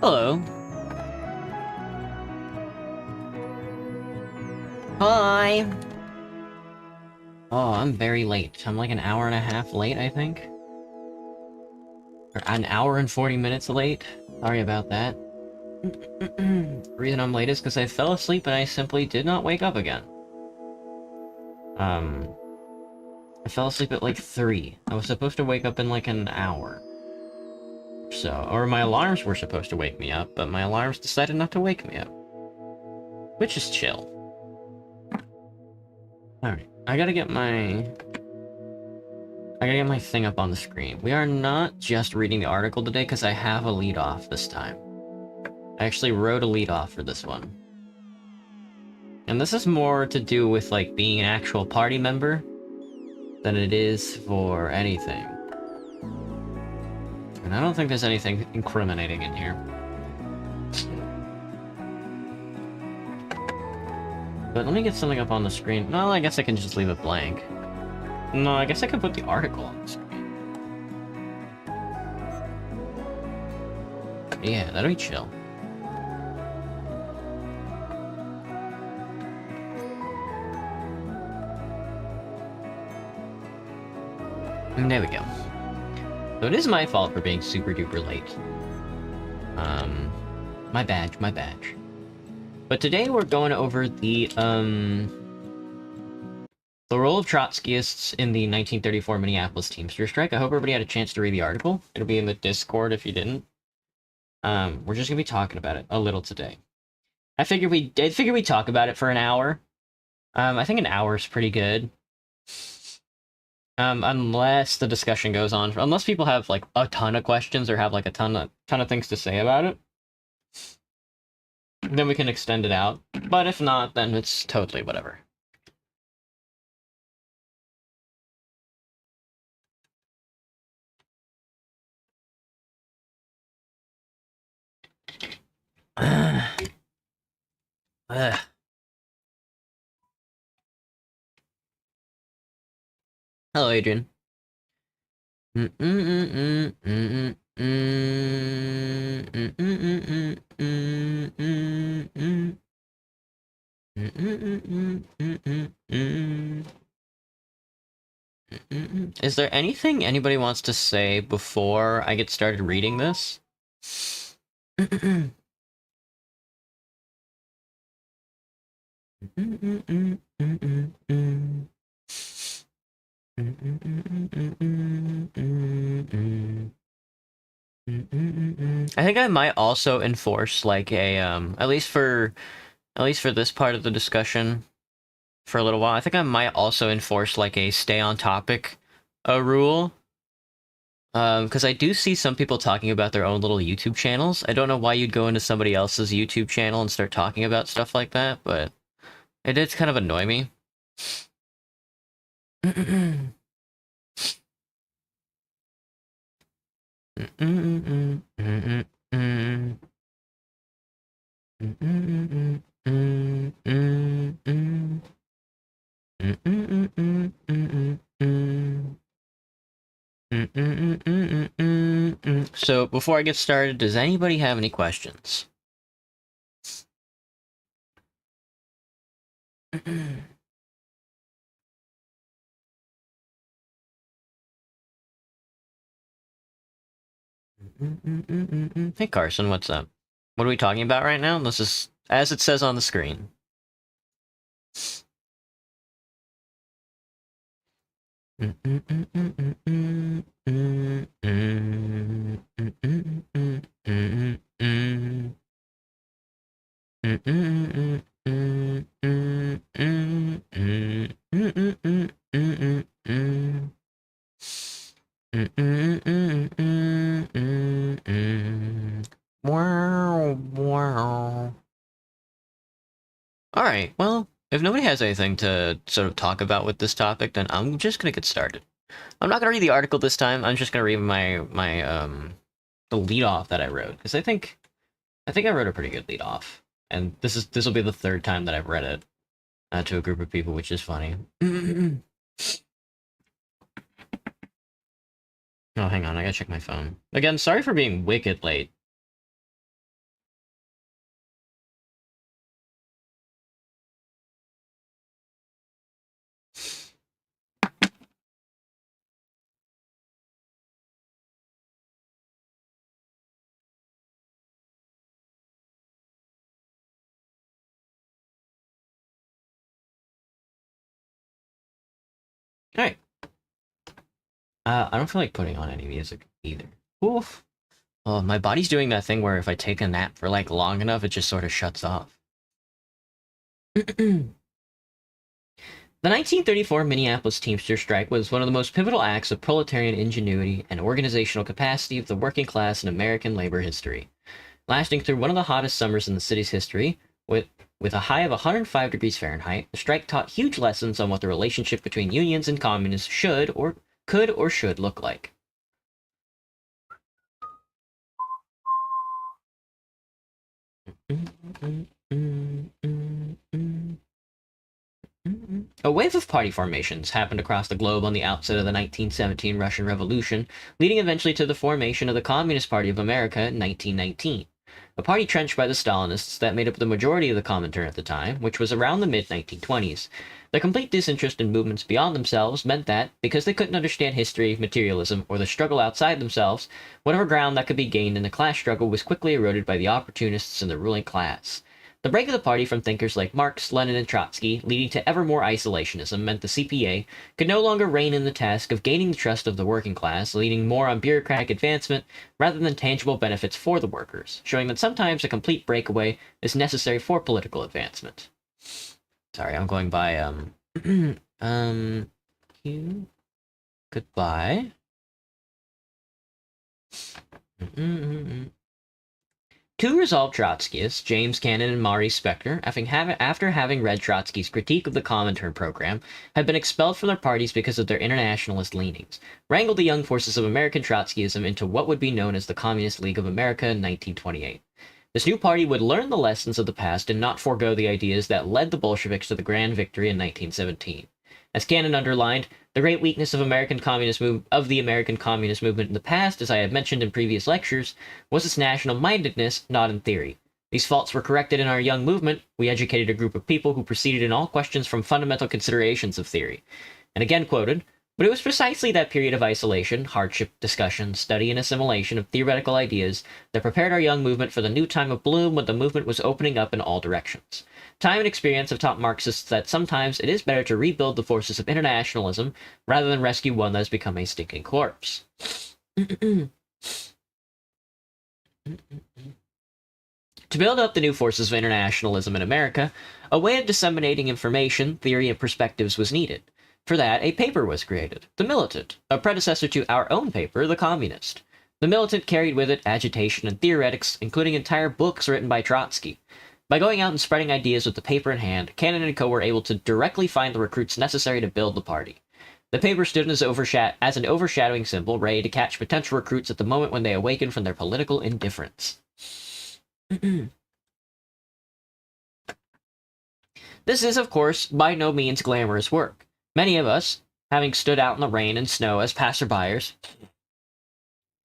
Hello. Hi. Oh, I'm very late. I'm like an hour and a half late, I think. Or an hour and 40 minutes late. Sorry about that. The reason I'm late is because I fell asleep and I simply did not wake up again. I fell asleep at like 3. I was supposed to wake up in like an hour. So, or my alarms were supposed to wake me up, but my alarms decided not to wake me up. Which is chill. Alright, I gotta get my thing up on the screen. We are not just reading the article today, because I have a lead-off this time. I actually wrote a lead-off for this one. And this is more to do with, like, being an actual party member. than it is for anything. And I don't think there's anything incriminating in here. But let me get something up on the screen. No, I guess I can just leave it blank. No, I guess I could put the article on the screen. Yeah, that'd be chill. And there we go. So it is my fault for being super duper late. My badge, my badge. But today we're going over the role of Trotskyists in the 1934 Minneapolis Teamsters Strike. I hope everybody had a chance to read the article. It'll be in the Discord if you didn't. We're just gonna be talking about it a little today. I figured we'd talk about it for an hour. I think an hour is pretty good. Unless the discussion goes on, unless people have like a ton of questions or have like a ton of things to say about it, then we can extend it out. But if not, then it's totally whatever. Hello, Adrian. Is there anything anybody wants to say before I get started reading this? I think I might also enforce like a at least for this part of the discussion for a little while. I think I might also enforce like a stay on topic rule. Because I do see some people talking about their own little YouTube channels. I don't know why you'd go into somebody else's YouTube channel and start talking about stuff like that, but it did kind of annoy me. So before I get started, does anybody have any questions? Hey Carson, what's up? What are we talking about right now? This is as it says on the screen. Alright, well, if nobody has anything to sort of talk about with this topic, then I'm just gonna get started. I'm not gonna read the article this time, I'm just gonna read the lead off that I wrote, because I think I wrote a pretty good lead off. And this will be the third time that I've read it to a group of people, which is funny. Oh, hang on, I gotta check my phone. Again, sorry for being wicked late. Alright. I don't feel like putting on any music either. Oof. Oh, my body's doing that thing where if I take a nap for like long enough, it just sort of shuts off. The 1934 Minneapolis Teamster Strike was one of the most pivotal acts of proletarian ingenuity and organizational capacity of the working class in American labor history. Lasting through one of the hottest summers in the city's history, with With a high of 105 degrees Fahrenheit, the strike taught huge lessons on what the relationship between unions and communists should or could or should look like. A wave of party formations happened across the globe on the outset of the 1917 Russian Revolution, leading eventually to the formation of the Communist Party of America in 1919. A party trenched by the Stalinists that made up the majority of the Comintern at the time, which was around the mid-1920s. Their complete disinterest in movements beyond themselves meant that, because they couldn't understand history, materialism, or the struggle outside themselves, whatever ground that could be gained in the class struggle was quickly eroded by the opportunists and the ruling class. The break of the party from thinkers like Marx, Lenin, and Trotsky, leading to ever more isolationism, meant the CPA could no longer rein in the task of gaining the trust of the working class, leaning more on bureaucratic advancement rather than tangible benefits for the workers, showing that sometimes a complete breakaway is necessary for political advancement. Sorry, I'm going by, goodbye. Two resolved Trotskyists, James Cannon and Maurice Spector, after having read Trotsky's critique of the Comintern program, had been expelled from their parties because of their internationalist leanings, wrangled the young forces of American Trotskyism into what would be known as the Communist League of America in 1928. This new party would learn the lessons of the past and not forego the ideas that led the Bolsheviks to the grand victory in 1917. As Cannon underlined, the great weakness of the American Communist movement in the past, as I have mentioned in previous lectures, was its national-mindedness, not in theory. These faults were corrected in our young movement. We educated a group of people who proceeded in all questions from fundamental considerations of theory. And again quoted, but it was precisely that period of isolation, hardship, discussion, study, and assimilation of theoretical ideas that prepared our young movement for the new time of bloom when the movement was opening up in all directions. Time and experience have taught Marxists that sometimes it is better to rebuild the forces of internationalism rather than rescue one that has become a stinking corpse. To build up the new forces of internationalism in America, a way of disseminating information, theory, and perspectives was needed. For that, a paper was created, The Militant, a predecessor to our own paper, The Communist. The Militant carried with it agitation and theoretics, including entire books written by Trotsky. By going out and spreading ideas with the paper in hand, Cannon and co. were able to directly find the recruits necessary to build the party. The paper stood as an overshadowing symbol, ready to catch potential recruits at the moment when they awakened from their political indifference. This is, of course, by no means glamorous work. Many of us, having stood out in the rain and snow as passerbyers,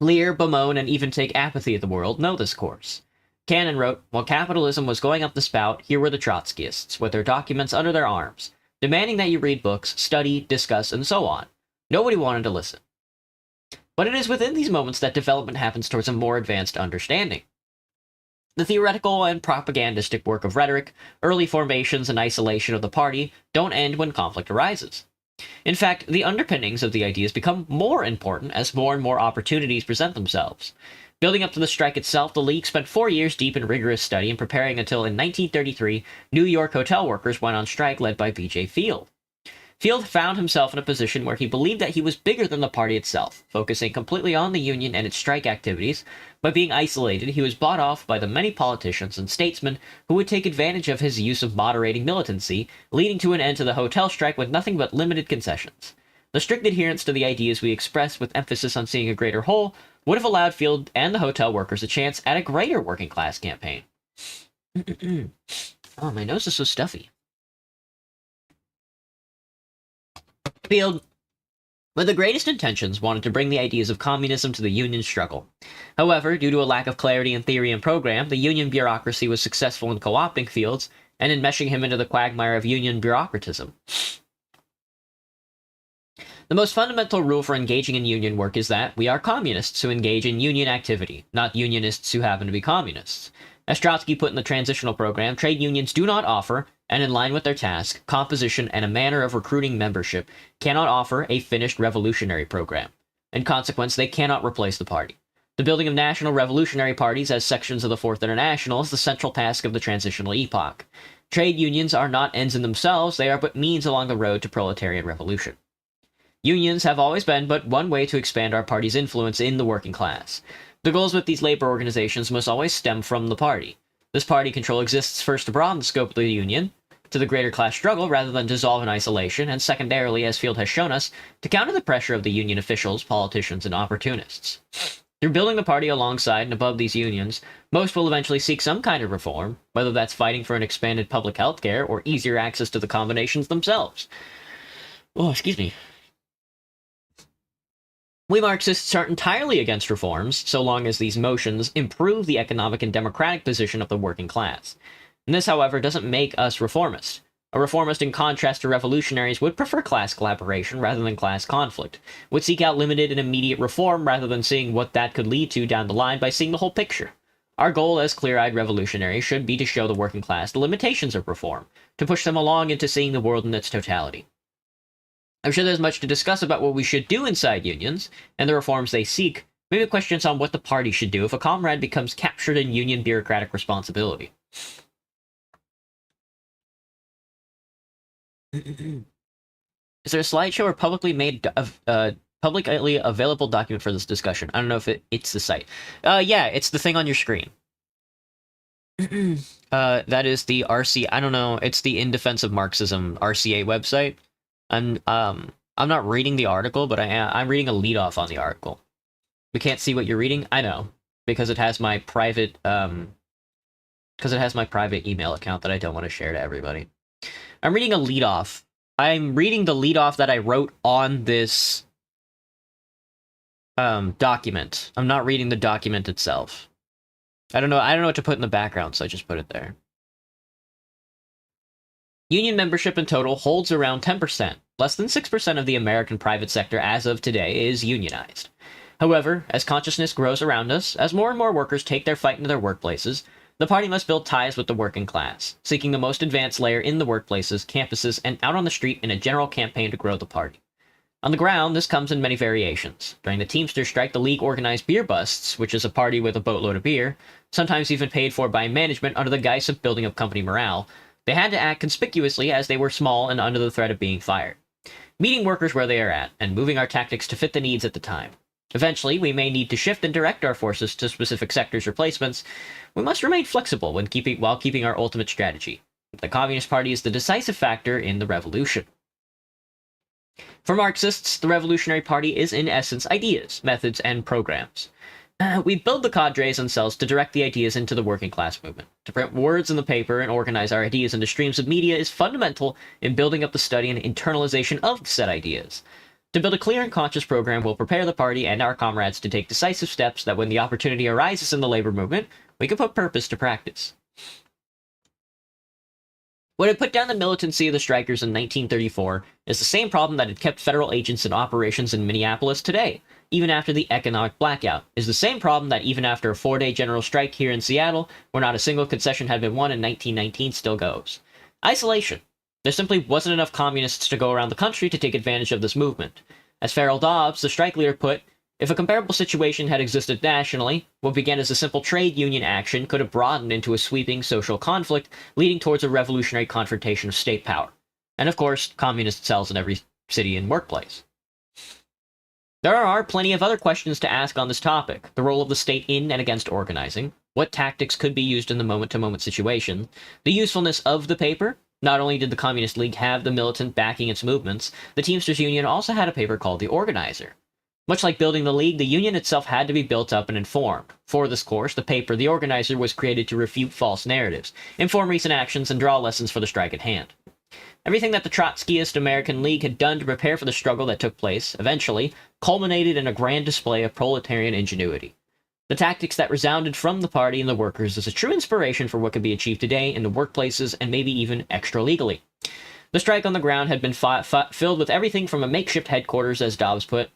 leer, bemoan, and even take apathy of the world, know this course. Cannon wrote, while capitalism was going up the spout, here were the Trotskyists, with their documents under their arms, demanding that you read books, study, discuss, and so on. Nobody wanted to listen. But it is within these moments that development happens towards a more advanced understanding. The theoretical and propagandistic work of rhetoric, early formations and isolation of the party don't end when conflict arises. In fact, the underpinnings of the ideas become more important as more and more opportunities present themselves. Building up to the strike itself, the League spent 4 years deep in rigorous study and preparing until in 1933, New York hotel workers went on strike led by B.J. Field. Field found himself in a position where he believed that he was bigger than the party itself, focusing completely on the union and its strike activities. By being isolated, he was bought off by the many politicians and statesmen who would take advantage of his use of moderating militancy, leading to an end to the hotel strike with nothing but limited concessions. The strict adherence to the ideas we expressed with emphasis on seeing a greater whole would have allowed Field and the hotel workers a chance at a greater working class campaign. Oh, my nose is so stuffy. Field, with the greatest intentions, wanted to bring the ideas of communism to the union struggle. However, due to a lack of clarity in theory and program, the union bureaucracy was successful in co-opting Fields and in meshing him into the quagmire of union bureaucratism. The most fundamental rule for engaging in union work is that we are communists who engage in union activity, not unionists who happen to be communists. As Trotsky put in the transitional program, trade unions do not offer, and in line with their task, composition, and a manner of recruiting membership, cannot offer a finished revolutionary program. In consequence, they cannot replace the party. The building of national revolutionary parties as sections of the Fourth International is the central task of the transitional epoch. Trade unions are not ends in themselves, they are but means along the road to proletarian revolution. Unions have always been but one way to expand our party's influence in the working class. The goals with these labor organizations must always stem from the party. This party control exists first to broaden the scope of the Union to the greater class struggle rather than dissolve in isolation, and secondarily, as Field has shown us, to counter the pressure of the Union officials, politicians, and opportunists. Through building the party alongside and above these unions, most will eventually seek some kind of reform, whether that's fighting for an expanded public health care or easier access to the combinations themselves. Oh, excuse me. We Marxists aren't entirely against reforms, so long as these motions improve the economic and democratic position of the working class. And this, however, doesn't make us reformists. A reformist, in contrast to revolutionaries, would prefer class collaboration rather than class conflict, would seek out limited and immediate reform rather than seeing what that could lead to down the line by seeing the whole picture. Our goal as clear-eyed revolutionaries should be to show the working class the limitations of reform, to push them along into seeing the world in its totality. I'm sure there's much to discuss about what we should do inside unions, and the reforms they seek, maybe questions on what the party should do if a comrade becomes captured in union bureaucratic responsibility. Is there a slideshow or publicly available document for this discussion? I don't know if it's the site. Yeah, it's the thing on your screen. That is the RC. I don't know. It's the In Defense of Marxism RCA website. I'm not reading the article, but I'm reading a leadoff on the article. We can't see what you're reading. I know, because it has my private email account that I don't want to share to everybody. I'm reading a leadoff. I'm reading the leadoff that I wrote on this document. I'm not reading the document itself. I don't know what to put in the background, so I just put it there. Union membership in total holds around 10%. Less than 6% of the American private sector as of today is unionized. However, as consciousness grows around us, as more and more workers take their fight into their workplaces, the party must build ties with the working class, seeking the most advanced layer in the workplaces, campuses, and out on the street in a general campaign to grow the party. On the ground, this comes in many variations. During the Teamsters Strike, the League organized beer busts, which is a party with a boatload of beer, sometimes even paid for by management under the guise of building up company morale. They had to act conspicuously as they were small and under the threat of being fired. Meeting workers where they are at, and moving our tactics to fit the needs at the time. Eventually, we may need to shift and direct our forces to specific sectors or placements. We must remain flexible while keeping our ultimate strategy. The Communist Party is the decisive factor in the revolution. For Marxists, the Revolutionary Party is in essence ideas, methods, and programs. We build the cadres and cells to direct the ideas into the working class movement. To print words in the paper and organize our ideas into streams of media is fundamental in building up the study and internalization of said ideas. To build a clear and conscious program will prepare the party and our comrades to take decisive steps that when the opportunity arises in the labor movement, we can put purpose to practice. What had put down the militancy of the strikers in 1934 is the same problem that had kept federal agents in operations in Minneapolis today, even after the economic blackout, is the same problem that even after a 4-day general strike here in Seattle, where not a single concession had been won in 1919, still goes. Isolation. There simply wasn't enough communists to go around the country to take advantage of this movement. As Farrell Dobbs, the strike leader, put, if a comparable situation had existed nationally, what began as a simple trade union action could have broadened into a sweeping social conflict, leading towards a revolutionary confrontation of state power. And of course, communist cells in every city and workplace. There are plenty of other questions to ask on this topic. The role of the state in and against organizing, what tactics could be used in the moment-to-moment situation, the usefulness of the paper. Not only did the Communist League have the militant backing its movements, the Teamsters Union also had a paper called the Organizer. Much like building the League, the Union itself had to be built up and informed. For this course, the paper, the Organizer, was created to refute false narratives, inform recent actions, and draw lessons for the strike at hand. Everything that the Trotskyist American League had done to prepare for the struggle that took place, eventually, culminated in a grand display of proletarian ingenuity. The tactics that resounded from the party and the workers is a true inspiration for what can be achieved today in the workplaces and maybe even extra-legally. The strike on the ground had been filled with everything from a makeshift headquarters, as Dobbs put.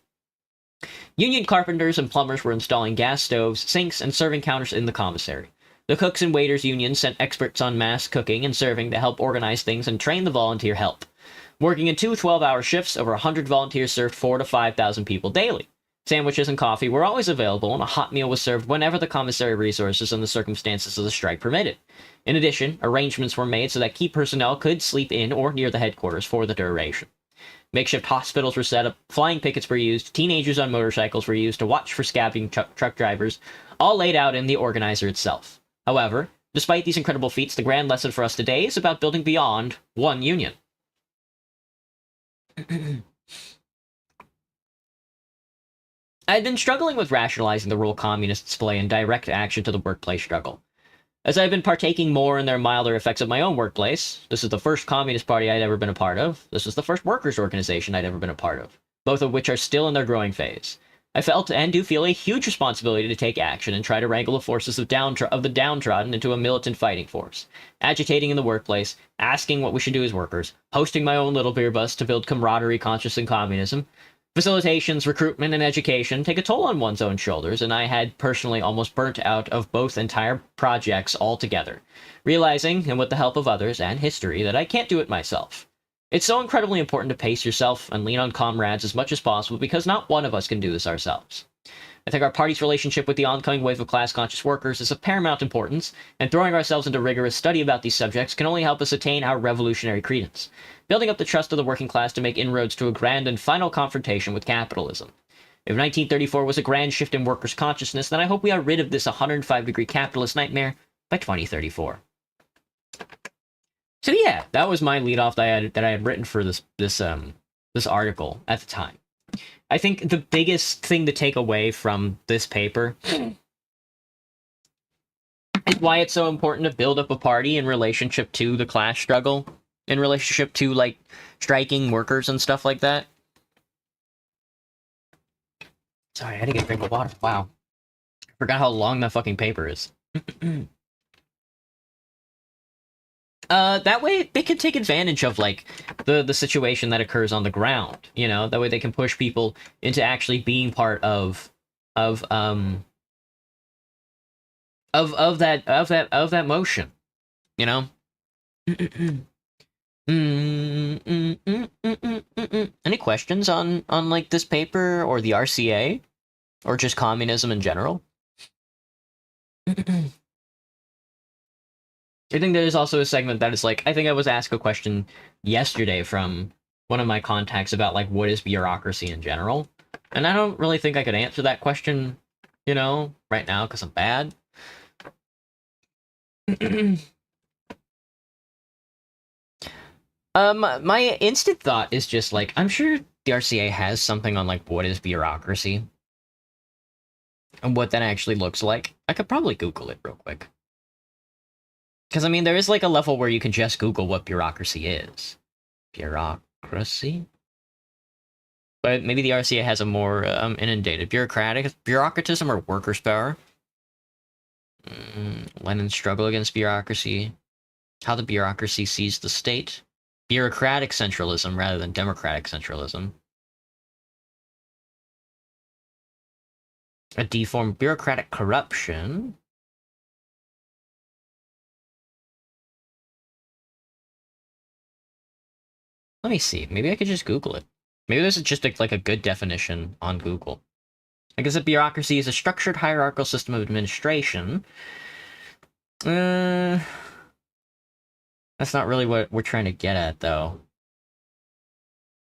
Union carpenters and plumbers were installing gas stoves, sinks, and serving counters in the commissary. The Cooks and Waiters Union sent experts on mass cooking and serving to help organize things and train the volunteer help. Working in 2 12-hour shifts, over 100 volunteers served 4,000 to 5,000 people daily. Sandwiches and coffee were always available, and a hot meal was served whenever the commissary resources and the circumstances of the strike permitted. In addition, arrangements were made so that key personnel could sleep in or near the headquarters for the duration. Makeshift hospitals were set up, flying pickets were used, teenagers on motorcycles were used to watch for scabbing truck drivers, all laid out in the Organizer itself. However, Despite these incredible feats, the grand lesson for us today is about building beyond one union. I had been struggling with rationalizing the role communists play in direct action to the workplace struggle. As I've been partaking more in their milder effects at my own workplace, this is the first communist party I'd ever been a part of. This is the first workers' organization I'd ever been a part of, both of which are still in their growing phase. I felt and do feel a huge responsibility to take action and try to wrangle the forces of the downtrodden into a militant fighting force, agitating in the workplace, asking what we should do as workers, hosting my own little beer bus to build camaraderie conscious in communism. Facilitations, recruitment, and education take a toll on one's own shoulders, and I had personally almost burnt out of both entire projects altogether, realizing, and with the help of others and history, that I can't do it myself. It's so incredibly important to pace yourself and lean on comrades as much as possible because not one of us can do this ourselves. I think our party's relationship with the oncoming wave of class-conscious workers is of paramount importance, and throwing ourselves into rigorous study about these subjects can only help us attain our revolutionary credence, building up the trust of the working class to make inroads to a grand and final confrontation with capitalism. If 1934 was a grand shift in workers' consciousness, then I hope we are rid of this 105-degree capitalist nightmare by 2034. So yeah, that was my leadoff that I had written for this article at the time. I think the biggest thing to take away from this paper is why it's so important to build up a party in relationship to the class struggle, in relationship to, like, striking workers and stuff like that. Sorry, I had to get a drink of water. Wow. I forgot how long that fucking paper is. That way they can take advantage of, like, the situation that occurs on the ground, you know? That way they can push people into actually being part of that motion, you know? Any questions on like this paper or the RCA or just communism in general? I think there's also a segment that is like, I think I was asked a question yesterday from one of my contacts about, like, what is bureaucracy in general? And I don't really think I could answer that question, you know, right now because I'm bad. My instant thought is just like, I'm sure the RCA has something on, like, what is bureaucracy and what that actually looks like. I could probably Google it real quick. Because, I mean, there is, like, a level where you can just Google what bureaucracy is. Bureaucracy? But maybe the RCA has a more inundated. Bureaucratism or workers' power? Lenin's struggle against bureaucracy. How the bureaucracy sees the state. Bureaucratic centralism rather than democratic centralism. A deformed bureaucratic corruption. Let me see. Maybe I could just Google it. Maybe this is just like a good definition on Google. I guess a bureaucracy is a structured hierarchical system of administration. That's not really what we're trying to get at, though.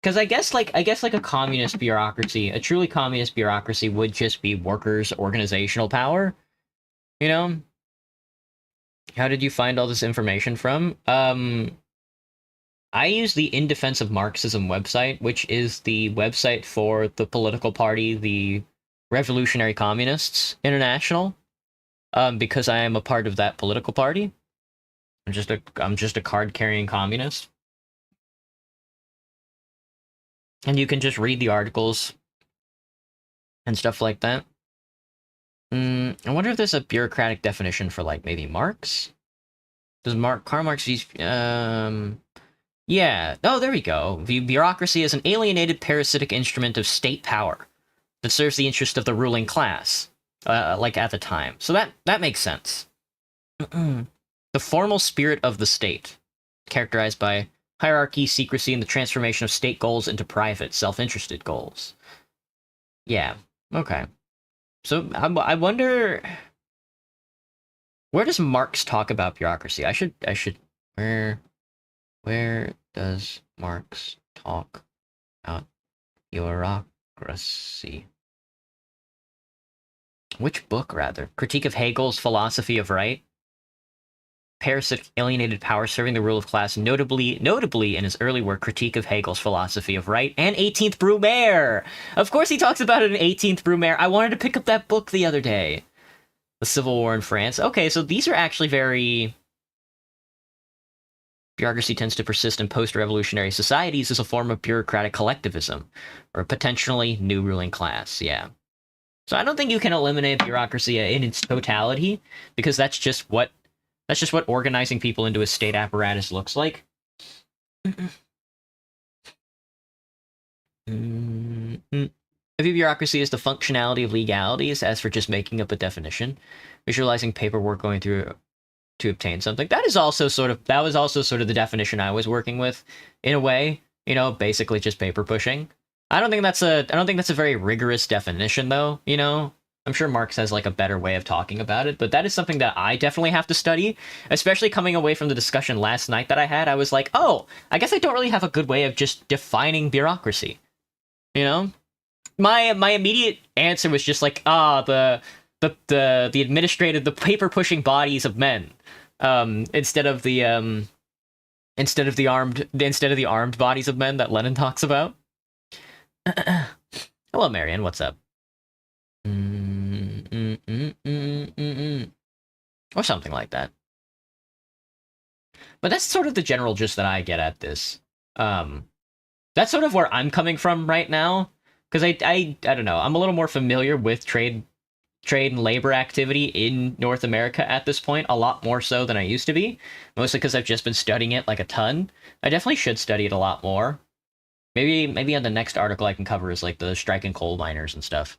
Because I guess like a communist bureaucracy, a truly communist bureaucracy would just be workers' organizational power. You know? How did you find all this information from? I use the In Defense of Marxism website, which is the website for the political party, the Revolutionary Communists International, because I am a part of that political party. I'm just a card-carrying communist. And you can just read the articles and stuff like that. I wonder if there's a bureaucratic definition for, like, maybe Marx? Does Karl Marx use... Yeah. Oh, there we go. The bureaucracy is an alienated parasitic instrument of state power that serves the interest of the ruling class, like at the time. So that makes sense. The formal spirit of the state, characterized by hierarchy, secrecy, and the transformation of state goals into private, self-interested goals. Yeah. Okay. So I wonder, where does Marx talk about bureaucracy? I should. Where does Marx talk about bureaucracy? Which book, rather? Critique of Hegel's Philosophy of Right? parasitic alienated power serving the rule of class, notably in his early work, Critique of Hegel's Philosophy of Right, and 18th Brumaire. Of course he talks about it in 18th Brumaire. I wanted to pick up that book the other day. The Civil War in France. Okay, so these are actually very... Bureaucracy tends to persist in post-revolutionary societies as a form of bureaucratic collectivism, or a potentially new ruling class, yeah. So I don't think you can eliminate bureaucracy in its totality, because that's just what organizing people into a state apparatus looks like. I view bureaucracy as the functionality of legalities, as for just making up a definition, visualizing paperwork going through to obtain something. That was also sort of the definition I was working with, in a way. You know, basically just paper pushing. I don't think that's a very rigorous definition, though. You know, I'm sure Marx has like a better way of talking about it, but that is something that I definitely have to study. Especially coming away from the discussion last night that I had, I was like, oh, I guess I don't really have a good way of just defining bureaucracy. You know, my immediate answer was just like, the administrative, the paper pushing bodies of men, instead of the armed bodies of men that Lenin talks about. Hello, Marion. What's up? Or something like that. But that's sort of the general gist that I get at this. That's sort of where I'm coming from right now, because I don't know. I'm a little more familiar with trade and labor activity in North America at this point, a lot more so than I used to be, mostly because I've just been studying it like a ton. I definitely should study it a lot more. Maybe on the next article I can cover is like the strike and coal miners and stuff.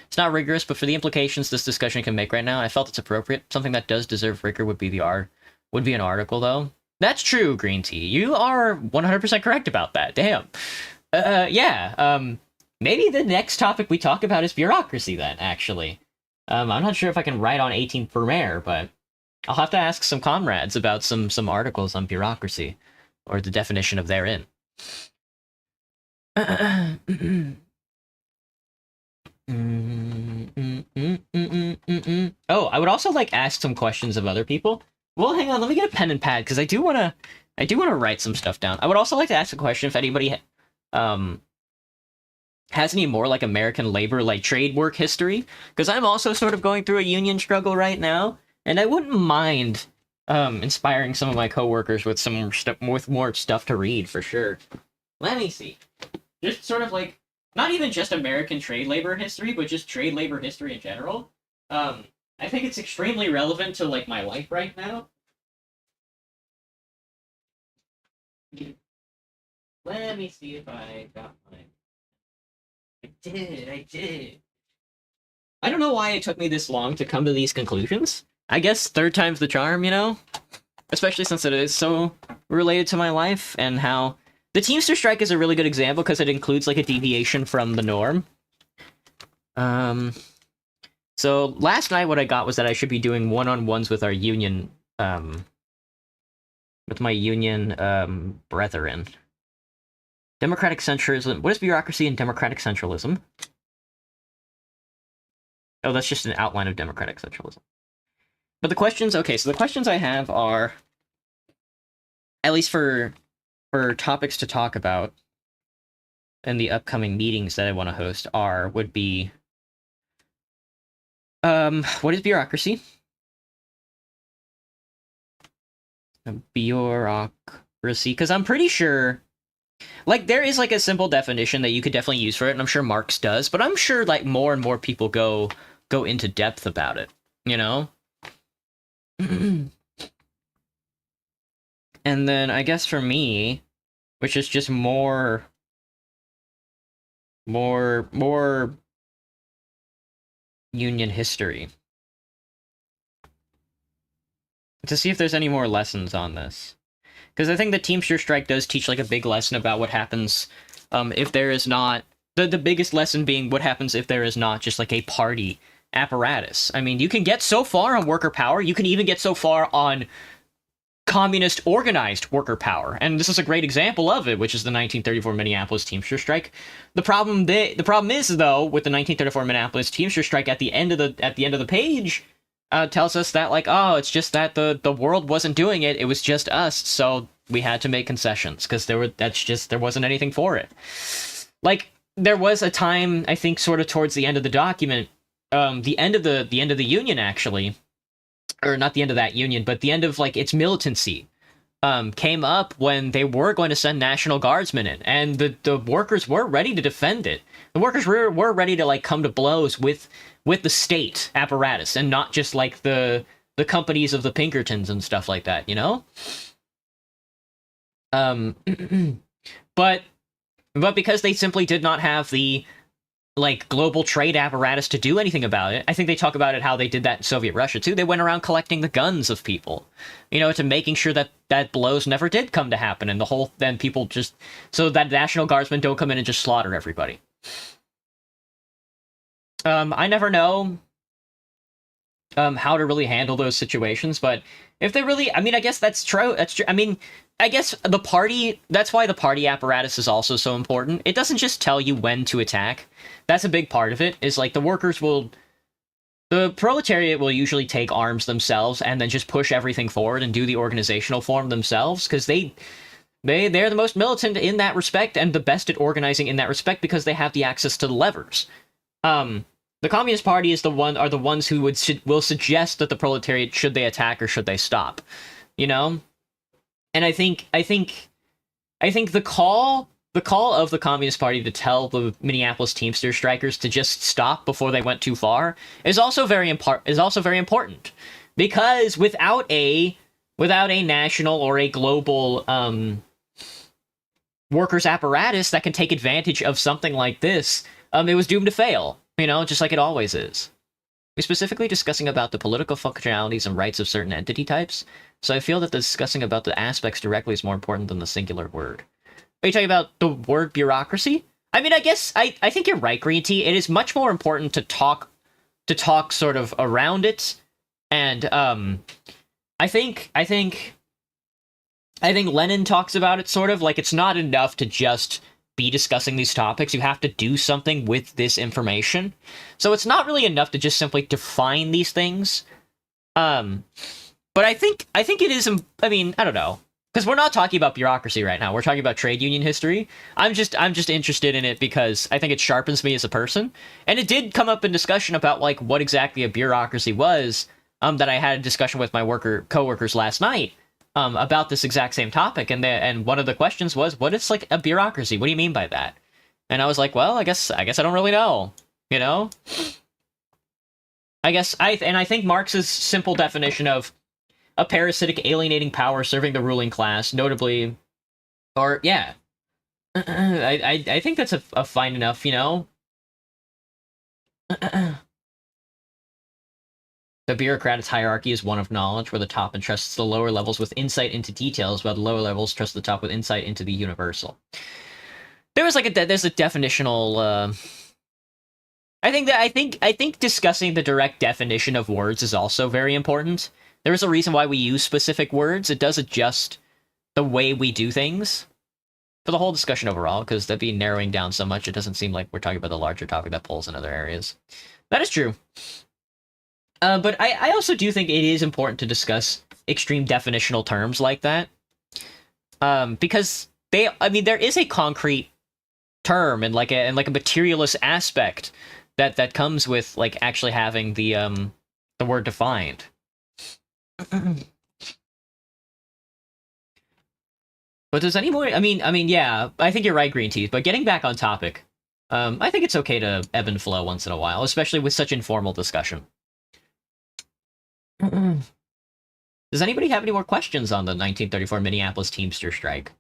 It's not rigorous, but for the implications this discussion can make right now, I felt it's appropriate. Something that does deserve rigor would be an article, though. That's true, Green Tea. You are 100% correct about that. Damn. Yeah. Maybe the next topic we talk about is bureaucracy then, actually. I'm not sure if I can write on 18th Brumaire, but I'll have to ask some comrades about some articles on bureaucracy, or the definition of therein. Oh, I would also like ask some questions of other people. Well, hang on, let me get a pen and pad, because I do wanna write some stuff down. I would also like to ask a question if anybody has any more like American labor, like trade work history, because I'm also sort of going through a union struggle right now, and I wouldn't mind inspiring some of my coworkers with with more stuff to read for sure. Let me see. Just sort of like, not even just American trade labor history, but just trade labor history in general. I think it's extremely relevant to like my life right now. Let me see if I got mine. I did. I don't know why it took me this long to come to these conclusions. I guess third time's the charm, you know? Especially since it is so related to my life, and how... The Teamsters Strike is a really good example because it includes like a deviation from the norm. So last night what I got was that I should be doing one-on-ones with our union, with my union brethren. Democratic centralism. What is bureaucracy and democratic centralism? Oh, that's just an outline of democratic centralism. But the questions, okay, so the questions I have are, at least for topics to talk about in the upcoming meetings that I want to host, would be, what is bureaucracy? Bureaucracy, because I'm pretty sure, like, there is, like, a simple definition that you could definitely use for it, and I'm sure Marx does, but I'm sure, like, more and more people go into depth about it, you know? And then, I guess for me, which is just more union history. To see if there's any more lessons on this. Because I think the Teamsters Strike does teach, like, a big lesson about what happens if there is not... The biggest lesson being what happens if there is not just, like, a party apparatus. I mean, you can get so far on worker power, you can even get so far on communist organized worker power, and this is a great example of it, which is the 1934 Minneapolis Teamsters Strike. The problem is, though, with the 1934 Minneapolis Teamsters Strike, at the end of the page, tells us that, like, oh, it's just that the world wasn't doing it, it was just us, so we had to make concessions, because there wasn't anything for it. Like, there was a time, I think, sort of towards the end of the document, the end of the Union, actually, or not the end of that Union, but the end of, like, its militancy, came up when they were going to send National Guardsmen in, and the workers were ready to defend it. The workers were ready to, like, come to blows with the state apparatus, and not just, like, the companies of the Pinkertons and stuff like that, you know? But because they simply did not have the, like, global trade apparatus to do anything about it. I think they talk about it how they did that in Soviet Russia too. They went around collecting the guns of people, you know, to making sure that blows never did come to happen, and then people just, so that National Guardsmen don't come in and just slaughter everybody. I never know how to really handle those situations, but if they really, I mean, I guess that's true. That's true. I mean, I guess that's why the party apparatus is also so important. It doesn't just tell you when to attack. That's a big part of it, is like the proletariat will usually take arms themselves and then just push everything forward and do the organizational form themselves, because they're the most militant in that respect and the best at organizing in that respect, because they have the access to the levers. The Communist Party are the ones who will suggest that the proletariat, should they attack or should they stop, you know? And I think the call of the Communist Party to tell the Minneapolis Teamsters strikers to just stop before they went too far is also very important, because without a national or a global workers apparatus that can take advantage of something like this, it was doomed to fail. You know, just like it always is. We're specifically discussing about the political functionalities and rights of certain entity types, so I feel that the discussing about the aspects directly is more important than the singular word. Are you talking about the word bureaucracy? I mean, I guess I think you're right, Green Tea. It is much more important to talk sort of around it, and I think Lenin talks about it sort of like it's not enough to just be discussing these topics. You have to do something with this information. So it's not really enough to just simply define these things. But I think it is, I mean, I don't know. Because we're not talking about bureaucracy right now. We're talking about trade union history. I'm just interested in it because I think it sharpens me as a person. And it did come up in discussion about, like, what exactly a bureaucracy was, that I had a discussion with my coworkers last night. About this exact same topic, and one of the questions was, what is, like, a bureaucracy? What do you mean by that? And I was like, well, I guess I don't really know, you know? I think Marx's simple definition of a parasitic alienating power serving the ruling class, notably, or, yeah. I think that's a fine enough, you know? The bureaucrat's hierarchy is one of knowledge, where the top entrusts the lower levels with insight into details, while the lower levels trust the top with insight into the universal. There's a definitional. I think discussing the direct definition of words is also very important. There is a reason why we use specific words. It does adjust the way we do things for the whole discussion overall, because that'd be narrowing down so much. It doesn't seem like we're talking about the larger topic that pulls in other areas. That is true. But I also do think it is important to discuss extreme definitional terms like that. Because there is a concrete term and like a materialist aspect that comes with, like, actually having the word defined. But does any more? I mean, yeah, I think you're right, Green Teeth. But getting back on topic, I think it's okay to ebb and flow once in a while, especially with such informal discussion. Does anybody have any more questions on the 1934 Minneapolis Teamster Strike,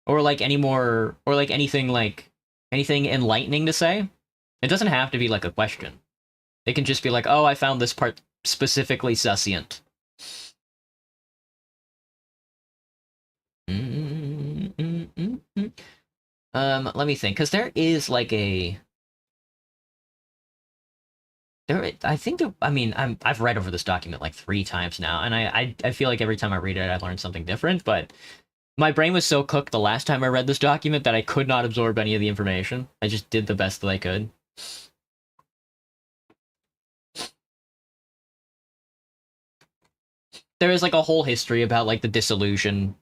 or like anything enlightening to say? It doesn't have to be like a question. It can just be like, oh, I found this part specifically succinct. Let me think, because there is like a. I've read over this document like 3 times now, and I feel like every time I read it, I learn something different, but my brain was so cooked the last time I read this document that I could not absorb any of the information. I just did the best that I could. there is like a whole history about like the disillusionment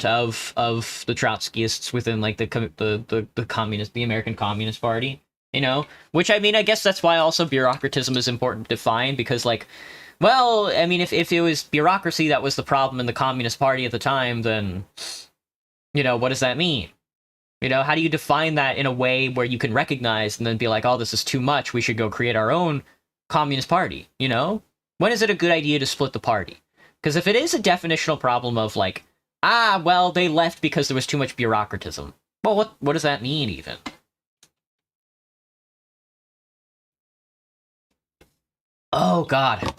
of the Trotskyists within like the communist, the American Communist Party, you know. Which, I mean, I guess that's why also bureaucratism is important to define, because like, well, I mean, if it was bureaucracy that was the problem in the Communist Party at the time, then, you know, what does that mean? You know, how do you define that in a way where you can recognize and then be like, oh, this is too much, we should go create our own Communist Party, you know? When is it a good idea to split the party? Because if it is a definitional problem of like, ah, well, they left because there was too much bureaucratism. Well, what does that mean, even? Oh, God.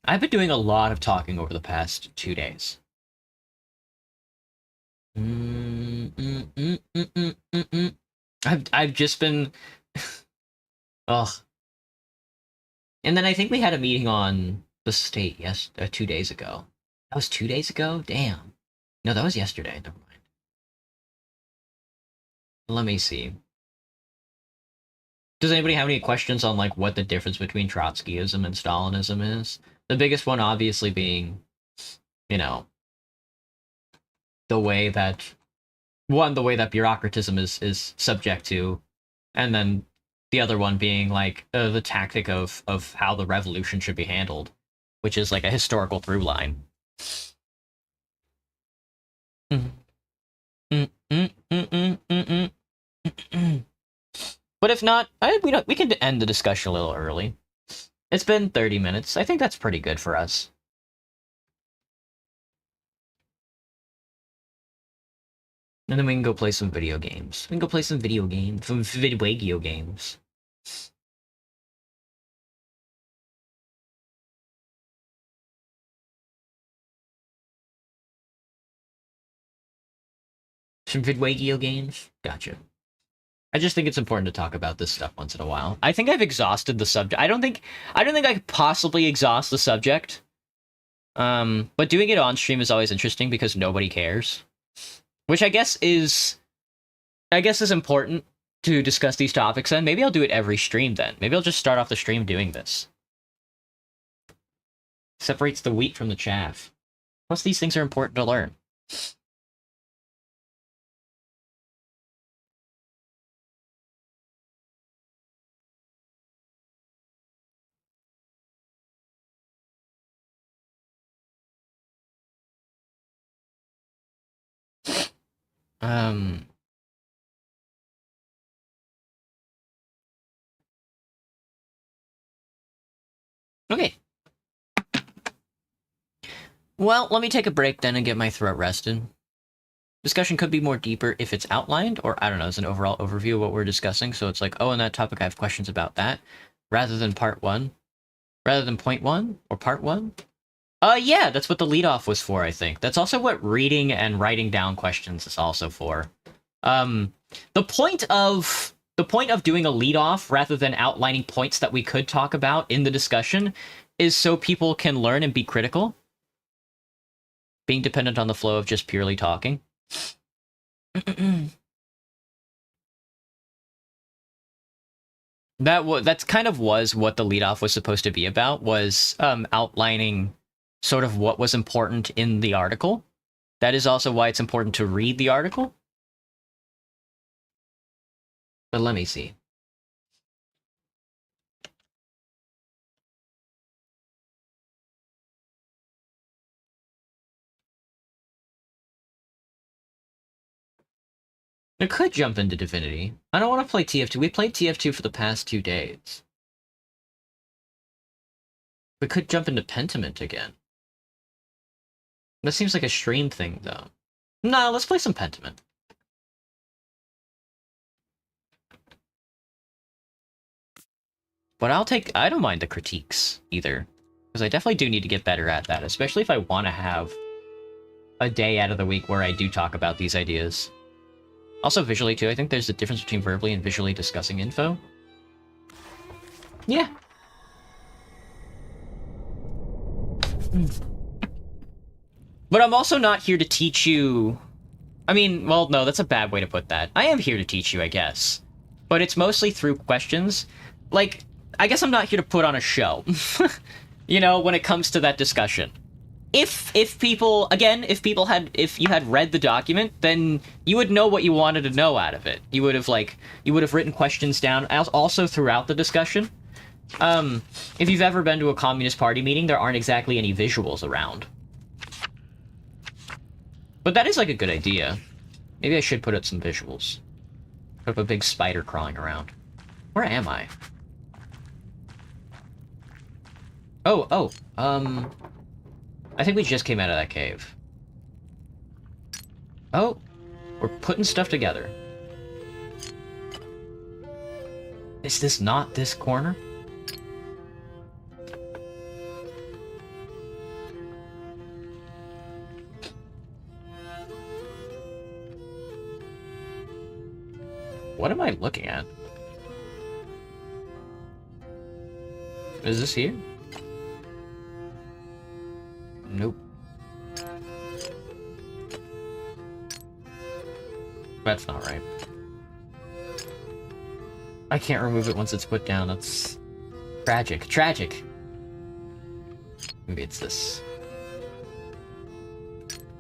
I've been doing a lot of talking over the past 2 days. I've just been... Ugh. And then I think we had a meeting on the state 2 days ago. That was 2 days ago? Damn. No, that was yesterday. Never mind. Let me see. Does anybody have any questions on like what the difference between Trotskyism and Stalinism is? The biggest one obviously being, you know, the way that bureaucratism is subject to, and then the other one being like the tactic of how the revolution should be handled, which is like a historical through line. But if not, we can end the discussion a little early. It's been 30 minutes. I think that's pretty good for us. And then we can go play some video games. We can go play some video games. Some video games. Some video games? Gotcha. I just think it's important to talk about this stuff once in a while. I think I've exhausted the subject. I don't think I could possibly exhaust the subject. But doing it on stream is always interesting because nobody cares. Which I guess is important to discuss these topics then. Maybe I'll do it every stream then. Maybe I'll just start off the stream doing this. Separates the wheat from the chaff. Plus these things are important to learn. Okay. Well, let me take a break then and get my throat rested. Discussion could be more deeper if it's outlined, or I don't know, as an overall overview of what we're discussing. So it's like, oh, in that topic I have questions about that, rather than point one, or part one. Yeah, that's what the leadoff was for, I think. That's also what reading and writing down questions is also for. The point of doing a leadoff rather than outlining points that we could talk about in the discussion is so people can learn and be critical. Being dependent on the flow of just purely talking. That's kind of was what the leadoff was supposed to be about, was outlining sort of what was important in the article. That is also why it's important to read the article. But let me see. I could jump into Divinity. I don't want to play TF2. We played TF2 for the past 2 days. We could jump into Pentiment again. That seems like a stream thing, though. No, let's play some Pentiment. But I don't mind the critiques, either. Because I definitely do need to get better at that, especially if I want to have a day out of the week where I do talk about these ideas. Also visually, too. I think there's a difference between verbally and visually discussing info. Yeah. But I'm also not here to teach you... I mean, well, no, that's a bad way to put that. I am here to teach you, I guess. But it's mostly through questions. Like, I guess I'm not here to put on a show. you know, when it comes to that discussion. If you had read the document, then you would know what you wanted to know out of it. You would have written questions down also throughout the discussion. If you've ever been to a Communist Party meeting, there aren't exactly any visuals around. But that is like a good idea. Maybe I should put up some visuals. Put up a big spider crawling around. Where am I? I think we just came out of that cave. Oh, we're putting stuff together. Is this not this corner? What am I looking at? Is this here? Nope. That's not right. I can't remove it once it's put down. That's tragic. Tragic. Maybe it's this.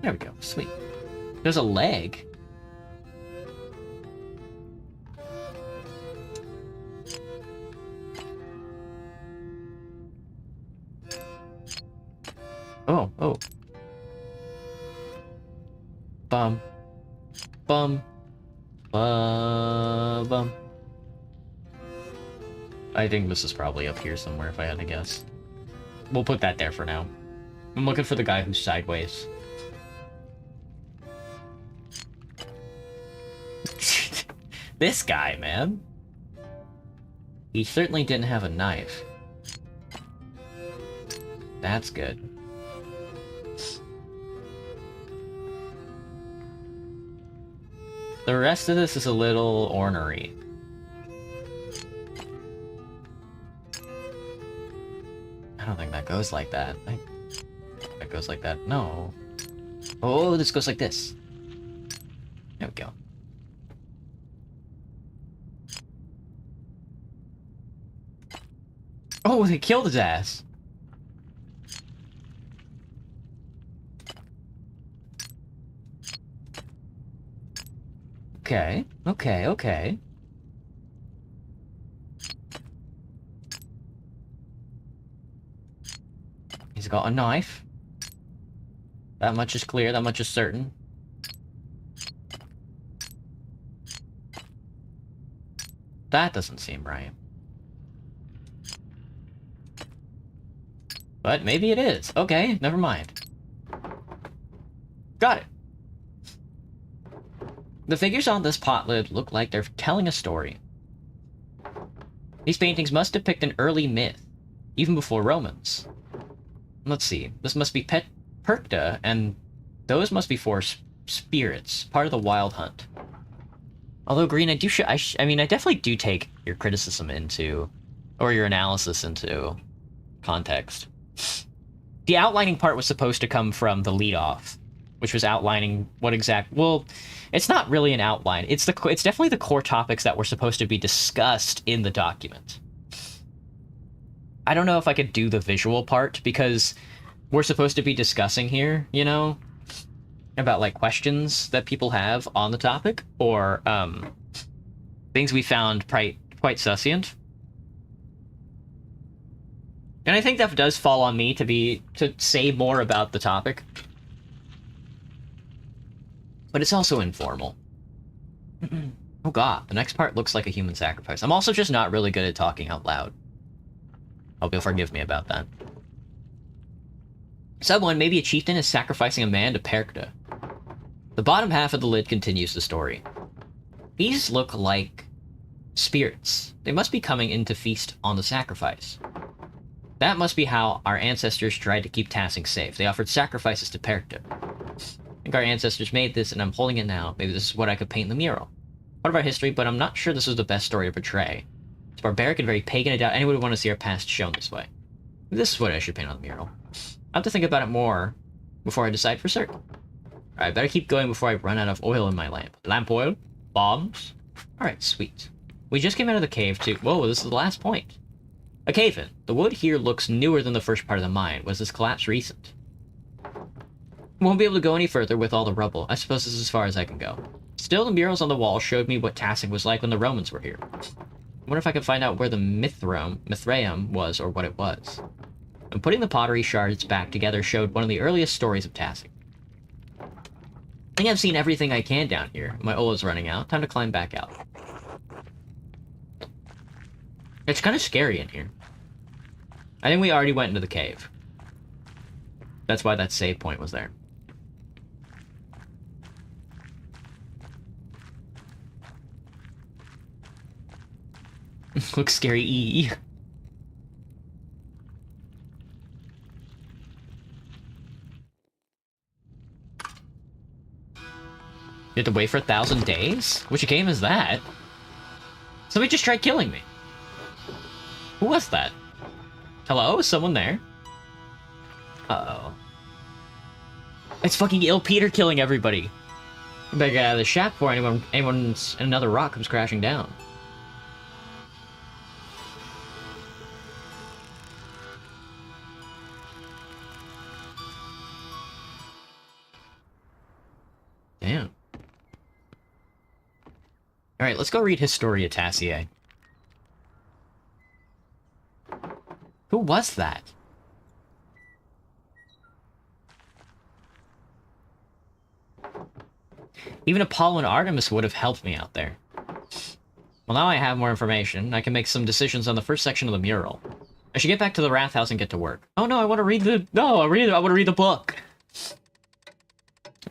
There we go. Sweet. There's a leg. Oh. Bum. Bum. Bum. I think this is probably up here somewhere, if I had to guess. We'll put that there for now. I'm looking for the guy who's sideways. This guy, man. He certainly didn't have a knife. That's good. The rest of this is a little ornery. I don't think that goes like that. That goes like that. No. Oh, this goes like this. There we go. Oh, they killed his ass. Okay. He's got a knife. That much is clear, that much is certain. That doesn't seem right. But maybe it is. Okay, never mind. Got it. The figures on this pot lid look like they're telling a story. These paintings must depict an early myth, even before Romans. Let's see, this must be Perkta, and those must be for spirits, part of the wild hunt. Although, Green, I definitely do take your criticism into, or your analysis into, context. The outlining part was supposed to come from the lead-off, which was outlining what well, it's not really an outline. It's definitely the core topics that were supposed to be discussed in the document. I don't know if I could do the visual part, because we're supposed to be discussing here, you know, about, like, questions that people have on the topic, or, things we found quite succinct. And I think that does fall on me to say more about the topic. But it's also informal. Oh god, the next part looks like a human sacrifice. I'm also just not really good at talking out loud. Hope you'll forgive me about that. Someone, maybe a chieftain, is sacrificing a man to Perkta. The bottom half of the lid continues the story. These look like spirits. They must be coming in to feast on the sacrifice. That must be how our ancestors tried to keep Tassing safe. They offered sacrifices to Perkta. I think our ancestors made this, and I'm holding it now. Maybe this is what I could paint in the mural. Part of our history, but I'm not sure this was the best story to portray. It's barbaric and very pagan. I doubt anyone would want to see our past shown this way. Maybe this is what I should paint on the mural. I have to think about it more before I decide for certain. Alright, better keep going before I run out of oil in my lamp. Lamp oil? Bombs? Alright, sweet. We just came out of the cave too. Whoa, this is the last point. A cave-in. The wood here looks newer than the first part of the mine. Was this collapse recent? Won't be able to go any further with all the rubble. I suppose this is as far as I can go. Still, the murals on the wall showed me what Tassing was like when the Romans were here. I wonder if I can find out where the Mithraeum was, or what it was. And putting the pottery shards back together showed one of the earliest stories of Tassing. I think I've seen everything I can down here. My Ola's running out. Time to climb back out. It's kind of scary in here. I think we already went into the cave. That's why that save point was there. Looks scary. You have to wait for 1,000 days? Which game is that? Somebody just tried killing me. Who was that? Hello? Is someone there? Uh-oh. It's fucking Ill Peter killing everybody. Better get out of the shack before anyone's another rock comes crashing down. Damn. Alright, let's go read Historia Tassiae. Who was that? Even Apollo and Artemis would have helped me out there. Well, now I have more information. I can make some decisions on the first section of the mural. I should get back to the Wrath House and get to work. Oh no, I want to read the... No, I want to read the book!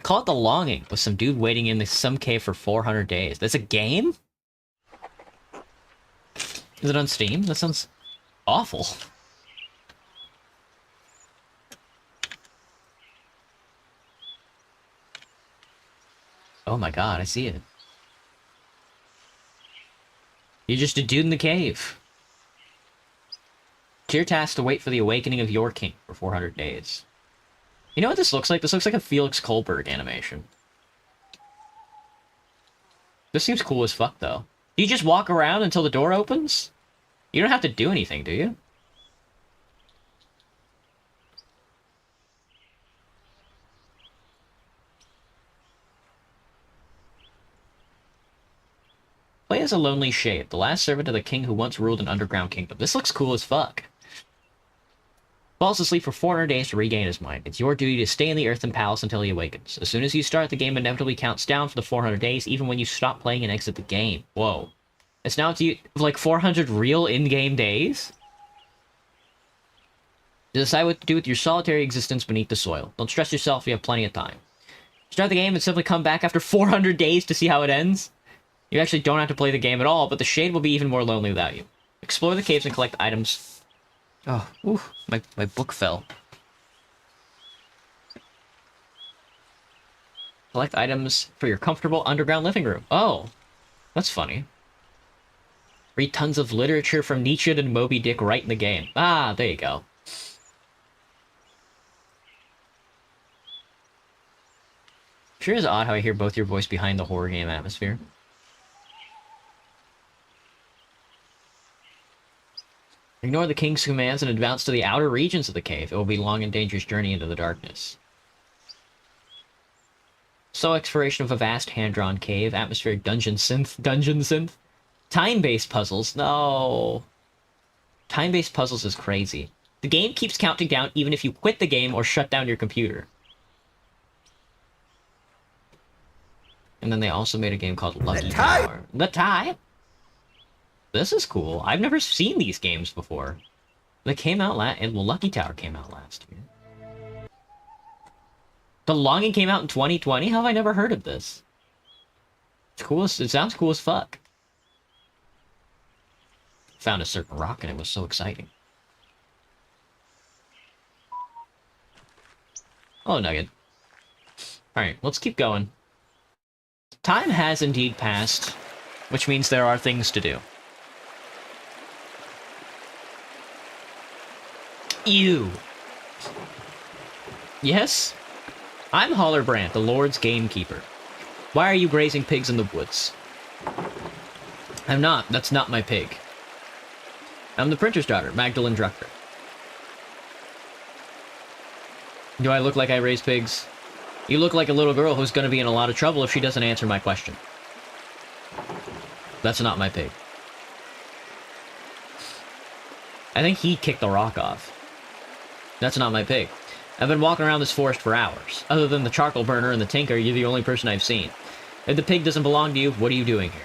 Call it The Longing, with some dude waiting in some cave for 400 days. That's a game? Is it on Steam? That sounds awful. Oh my god, I see it. You're just a dude in the cave. It's your task to wait for the awakening of your king for 400 days. You know what this looks like? This looks like a Felix Kohlberg animation. This seems cool as fuck, though. Do you just walk around until the door opens? You don't have to do anything, do you? Play as a lonely shade, the last servant of the king who once ruled an underground kingdom. This looks cool as fuck. Falls asleep for 400 days to regain his mind. It's your duty to stay in the Earthen Palace until he awakens. As soon as you start, the game inevitably counts down for the 400 days, even when you stop playing and exit the game. Whoa. It's now to you, like 400 real in-game days? Decide what to do with your solitary existence beneath the soil. Don't stress yourself, you have plenty of time. Start the game and simply come back after 400 days to see how it ends? You actually don't have to play the game at all, but the shade will be even more lonely without you. Explore the caves and collect items. Oh, oof, my book fell. Collect items for your comfortable underground living room. Oh, that's funny. Read tons of literature from Nietzsche and Moby Dick right in the game. Ah, there you go. Sure is odd how I hear both your voice behind the horror game atmosphere. Ignore the king's commands and advance to the outer regions of the cave. It will be a long and dangerous journey into the darkness. So exploration of a vast hand-drawn cave, atmospheric dungeon synth. Time-based puzzles, no. Time-based puzzles is crazy. The game keeps counting down even if you quit the game or shut down your computer. And then they also made a game called Lucky Tower. The Tie? This is cool. I've never seen these games before. They came out and Lucky Tower came out last year. The Longing came out in 2020? How have I never heard of this? It's cool as, it sounds cool as fuck. Found a certain rock and it was so exciting. Oh, nugget. Alright, let's keep going. Time has indeed passed, which means there are things to do. You. Yes? I'm Hollerbrand, the Lord's gamekeeper. Why are you grazing pigs in the woods? I'm not. That's not my pig. I'm the printer's daughter, Magdalene Drucker. Do I look like I raise pigs? You look like a little girl who's gonna be in a lot of trouble if she doesn't answer my question. That's not my pig. I think he kicked the rock off. That's not my pig. I've been walking around this forest for hours. Other than the charcoal burner and the tinker, you're the only person I've seen. If the pig doesn't belong to you, what are you doing here?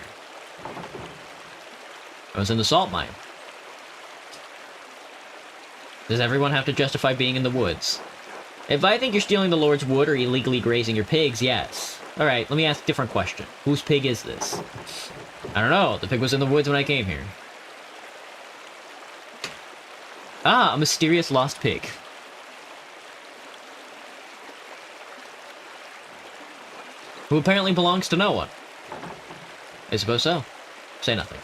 I was in the salt mine. Does everyone have to justify being in the woods? If I think you're stealing the Lord's wood or illegally grazing your pigs, yes. Alright, let me ask a different question. Whose pig is this? I don't know. The pig was in the woods when I came here. Ah, a mysterious lost pig. Who apparently belongs to no one. I suppose so. Say nothing.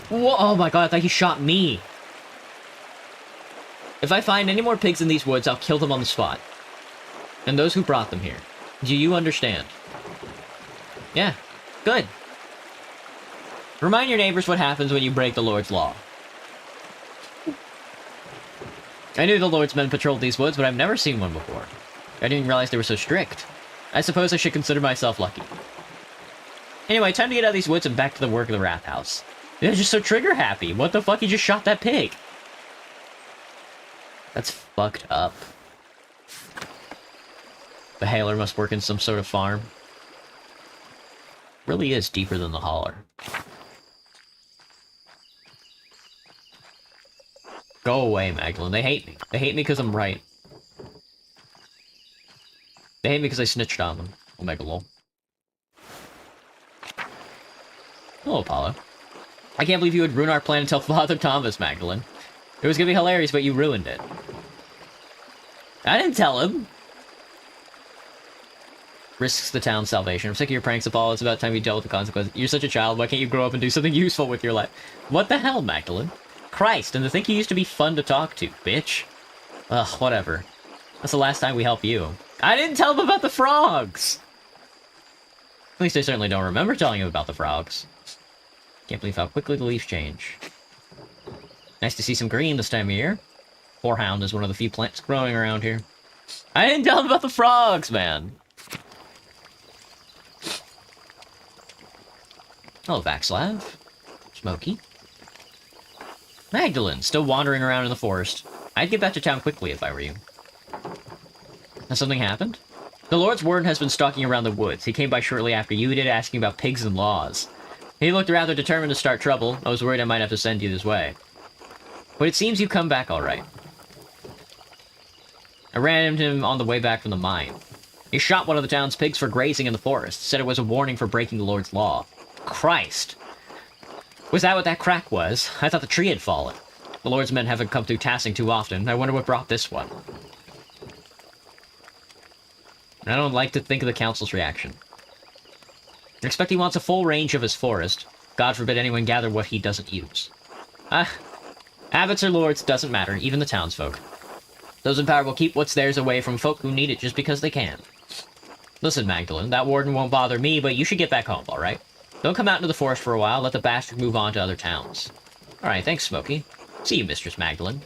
Whoa, oh my god, I thought he shot me. If I find any more pigs in these woods, I'll kill them on the spot. And those who brought them here. Do you understand? Yeah, good. Remind your neighbors what happens when you break the Lord's law. I knew the Lord's men patrolled these woods, but I've never seen one before. I didn't realize they were so strict. I suppose I should consider myself lucky. Anyway, time to get out of these woods and back to the work of the Wrath House. They're just so trigger-happy. What the fuck? He just shot that pig. That's fucked up. The hailer must work in some sort of farm. Really is deeper than the hauler. Go away, Magdalene. They hate me. They hate me because I'm right. They hate me because I snitched on them. Omega lol. Hello, Apollo. I can't believe you would ruin our plan and tell Father Thomas, Magdalene. It was gonna be hilarious, but you ruined it. I didn't tell him. Risks the town's salvation. I'm sick of your pranks, Apollo. It's about time you dealt with the consequences. You're such a child. Why can't you grow up and do something useful with your life? What the hell, Magdalene? Christ, and to think you used to be fun to talk to, bitch. Ugh, whatever. That's the last time we help you. I didn't tell him about the frogs! At least I certainly don't remember telling him about the frogs. Can't believe how quickly the leaves change. Nice to see some green this time of year. Horehound is one of the few plants growing around here. I didn't tell him about the frogs, man! Hello, Vaxlav. Smokey. Magdalene, still wandering around in the forest. I'd get back to town quickly if I were you. Has something happened? The Lord's Warden has been stalking around the woods. He came by shortly after you did, asking about pigs and laws. He looked rather determined to start trouble. I was worried I might have to send you this way. But it seems you come back all right. I ran into him on the way back from the mine. He shot one of the town's pigs for grazing in the forest, said it was a warning for breaking the Lord's law. Christ! Was that what that crack was? I thought the tree had fallen. The Lord's men haven't come through Tassing too often. I wonder what brought this one. I don't like to think of the council's reaction. I expect he wants a full range of his forest. God forbid anyone gather what he doesn't use. Abbots or lords, doesn't matter, even the townsfolk. Those in power will keep what's theirs away from folk who need it just because they can. Listen, Magdalene, that warden won't bother me, but you should get back home, alright? Don't come out into the forest for a while, let the bastard move on to other towns. Alright, thanks, Smokey. See you, Mistress Magdalene.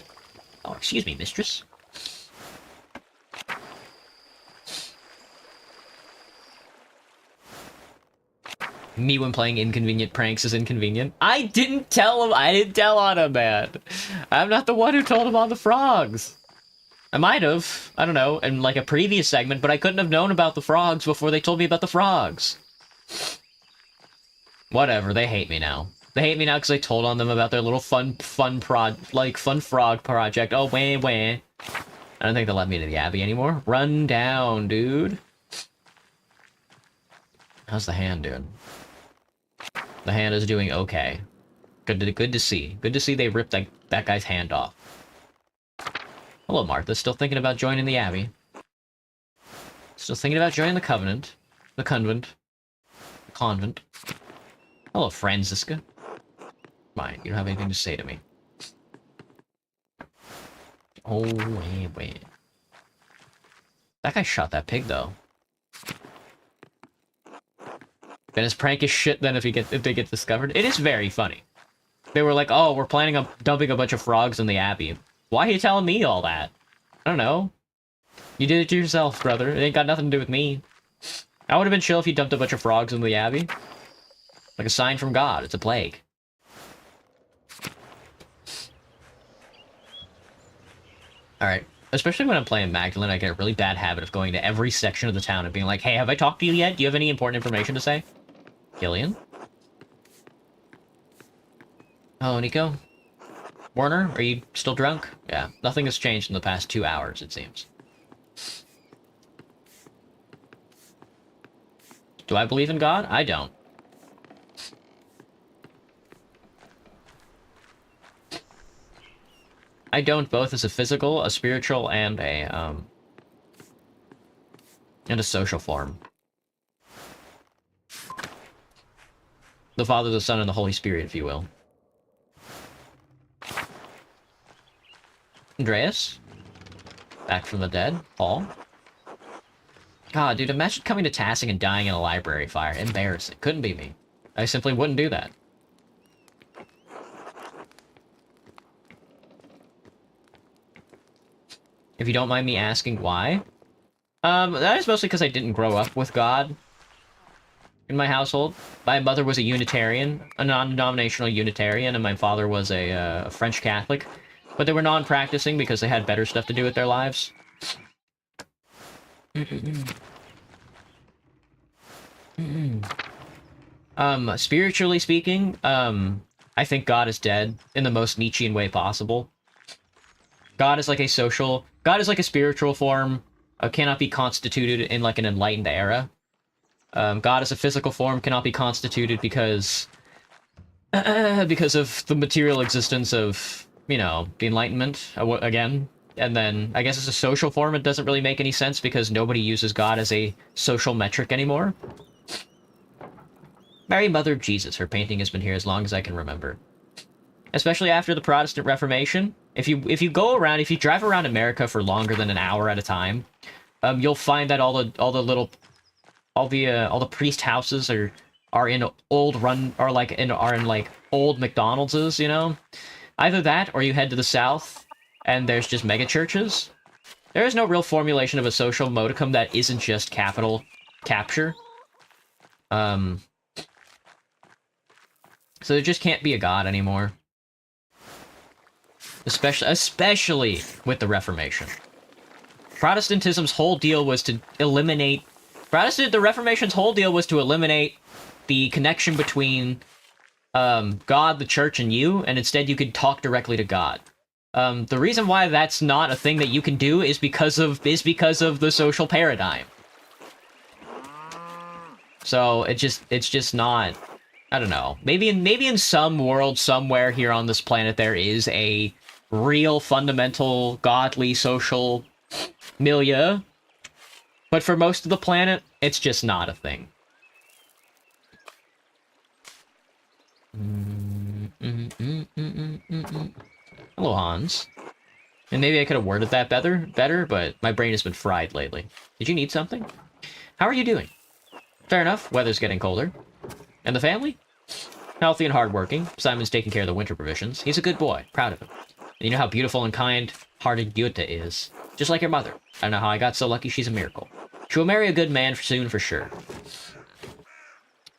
Oh, excuse me, mistress. Me when playing inconvenient pranks is inconvenient. I didn't tell him. I didn't tell on him, man. I'm not the one who told him on the frogs. I might have. I don't know, in like a previous segment, but I couldn't have known about the frogs before they told me about the frogs. Whatever, they hate me now. They hate me now because I told on them about their little fun frog project. Oh, wah. I don't think they'll let me to the Abbey anymore. Run down, dude. How's the hand doing? The hand is doing okay. Good to see. Good to see they ripped that guy's hand off. Hello, Martha. Still thinking about joining the Abbey? Still thinking about joining the Covenant? The Convent? The Convent? Hello, Franziska. Fine, you don't have anything to say to me. Oh, wait. That guy shot that pig, though. And his prank is shit then if they get discovered. It is very funny. They were like, oh, we're planning on dumping a bunch of frogs in the Abbey. Why are you telling me all that? I don't know. You did it to yourself, brother. It ain't got nothing to do with me. I would have been chill if you dumped a bunch of frogs in the Abbey. Like a sign from God. It's a plague. Alright. Especially when I'm playing Magdalene, I get a really bad habit of going to every section of the town and being like, hey, have I talked to you yet? Do you have any important information to say? Gillian? Oh, Nico? Warner, are you still drunk? Yeah, nothing has changed in the past 2 hours, it seems. Do I believe in God? I don't. I don't, both as a physical, a spiritual, and a social form. The Father, the Son, and the Holy Spirit, if you will. Andreas? Back from the dead? Paul? God, dude, imagine coming to Tassing and dying in a library fire. Embarrassing. Couldn't be me. I simply wouldn't do that. If you don't mind me asking why. That is mostly because I didn't grow up with God in my household. My mother was a Unitarian, a non-denominational Unitarian, and my father was a French Catholic. But they were non-practicing because they had better stuff to do with their lives. Spiritually speaking, I think God is dead in the most Nietzschean way possible. God is like a spiritual form, cannot be constituted in like an enlightened era. God as a physical form cannot be constituted because of the material existence of, you know, the Enlightenment, again. And then, I guess as a social form, it doesn't really make any sense because nobody uses God as a social metric anymore. Mary, Mother of Jesus, her painting has been here as long as I can remember. Especially after the Protestant Reformation. If you drive around America for longer than an hour at a time, you'll find that all the priest houses are in old McDonald's, you know? Either that, or you head to the south, and there's just mega churches. There is no real formulation of a social modicum that isn't just capital capture. So there just can't be a God anymore. Especially with the Reformation. Protestantism's whole deal was to eliminate... The Reformation's whole deal was to eliminate the connection between God, the church, and you, and instead you could talk directly to God. The reason why that's not a thing that you can do is because of the social paradigm. So it's just not... I don't know. Maybe in some world somewhere here on this planet there is a real fundamental godly social milieu. But for most of the planet, it's just not a thing. Hello, Hans. And maybe I could have worded that better, but my brain has been fried lately. Did you need something? How are you doing? Fair enough, weather's getting colder. And the family? Healthy and hardworking. Simon's taking care of the winter provisions. He's a good boy. Proud of him. And you know how beautiful and kind-hearted Jutta is. Just like your mother. I don't know how I got so lucky, she's a miracle. She will marry a good man soon for sure.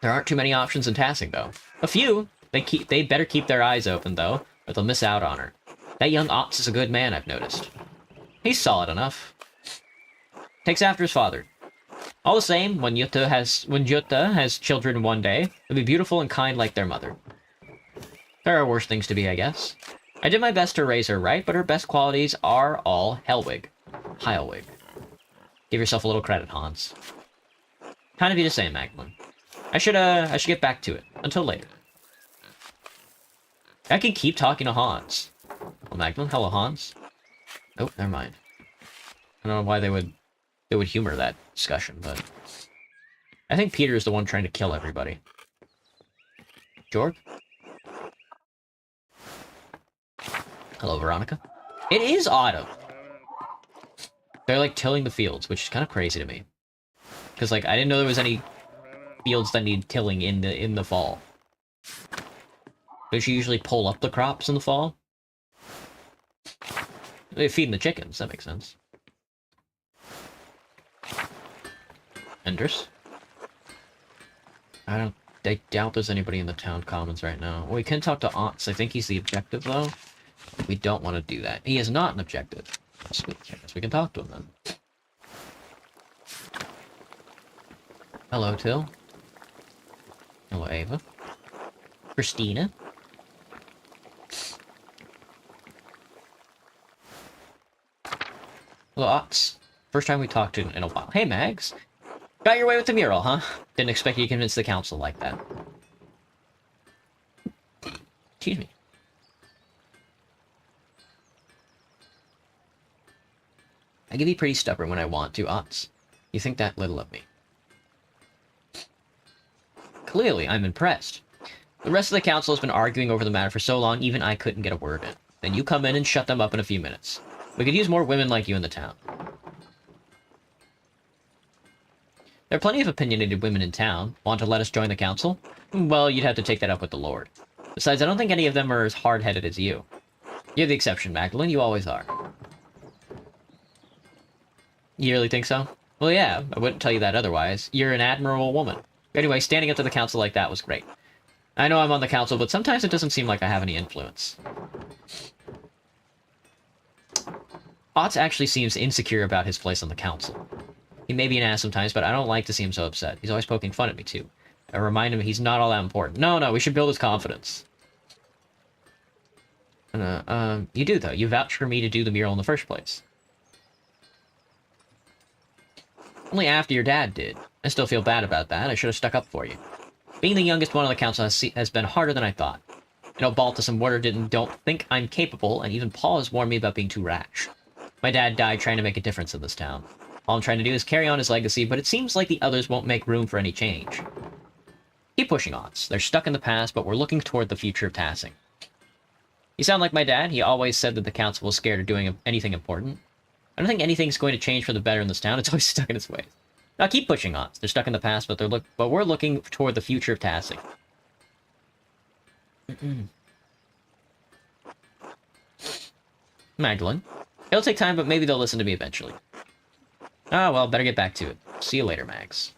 There aren't too many options in Tassing, though. A few. They better keep their eyes open, though, or they'll miss out on her. That young Ops is a good man, I've noticed. He's solid enough. Takes after his father. All the same, when Jutta has children one day, they'll be beautiful and kind like their mother. There are worse things to be, I guess. I did my best to raise her right, but her best qualities are all Heilwig. Give yourself a little credit, Hans. Kind of you to say, Magdalene. I should get back to it. Until later. I can keep talking to Hans. Well, Magdalene, hello, Hans. Oh, never mind. I don't know why they would humor that discussion, but... I think Peter is the one trying to kill everybody. Jorg? Hello, Veronica. It is autumn! They're, like, tilling the fields, which is kind of crazy to me. Because, like, I didn't know there was any fields that need tilling in the fall. Don't you usually pull up the crops in the fall? They're feeding the chickens, that makes sense. Enders? I doubt there's anybody in the town commons right now. Well, we can talk to Aunts. I think he's the objective, though. We don't want to do that. He is not an objective. Sweet. I guess we can talk to him, then. Hello, Till. Hello, Ava. Christina. Hello, Ots. First time we talked in a while. Hey, Mags. Got your way with the mural, huh? Didn't expect you to convince the council like that. Excuse me. I can be pretty stubborn when I want to, Ots. You think that little of me. Clearly, I'm impressed. The rest of the council has been arguing over the matter for so long, even I couldn't get a word in. Then you come in and shut them up in a few minutes. We could use more women like you in the town. There are plenty of opinionated women in town. Want to let us join the council? Well, you'd have to take that up with the Lord. Besides, I don't think any of them are as hard-headed as you. You're the exception, Magdalene. You always are. You really think so? Well, yeah. I wouldn't tell you that otherwise. You're an admirable woman. Anyway, standing up to the council like that was great. I know I'm on the council, but sometimes it doesn't seem like I have any influence. Otts actually seems insecure about his place on the council. He may be an ass sometimes, but I don't like to see him so upset. He's always poking fun at me, too. I remind him he's not all that important. No, we should build his confidence. You do, though. You vouched for me to do the mural in the first place. Only after your dad did. I still feel bad about that. I should have stuck up for you. Being the youngest one on the council has been harder than I thought. You know, Baltus and Warder don't think I'm capable, and even Paul has warned me about being too rash. My dad died trying to make a difference in this town. All I'm trying to do is carry on his legacy, but it seems like the others won't make room for any change. Keep pushing, Otts. They're stuck in the past, but we're looking toward the future of Tassing. You sound like my dad. He always said that the council was scared of doing anything important. I don't think anything's going to change for the better in this town. It's always stuck in its ways. Now keep pushing, Otts. They're stuck in the past, but we're looking toward the future of Tassing. Magdalene. It'll take time, but maybe they'll listen to me eventually. Ah, well, better get back to it. See you later, Mags.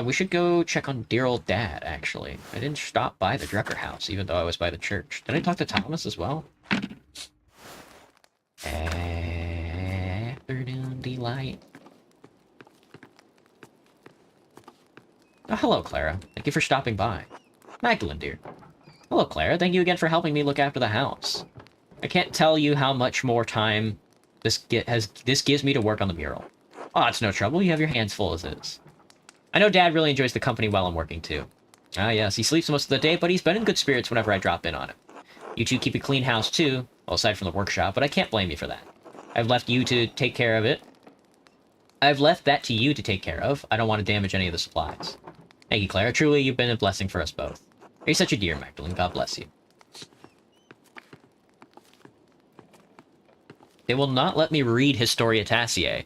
We should go check on dear old Dad, actually. I didn't stop by the Drucker house, even though I was by the church. Did I talk to Thomas as well? Afternoon delight. Oh, hello, Clara. Thank you for stopping by. Magdalene, dear. Hello, Clara. Thank you again for helping me look after the house. I can't tell you how much more time this gives me to work on the mural. Oh, it's no trouble. You have your hands full as is. I know Dad really enjoys the company while I'm working, too. Ah, yes, he sleeps most of the day, but he's been in good spirits whenever I drop in on him. You two keep a clean house, too, well, aside from the workshop, but I can't blame you for that. I've left you to take care of it. I've left that to you to take care of. I don't want to damage any of the supplies. Thank you, Clara. Truly, you've been a blessing for us both. You're such a dear, Magdalene. God bless you. They will not let me read Historia Tassiae.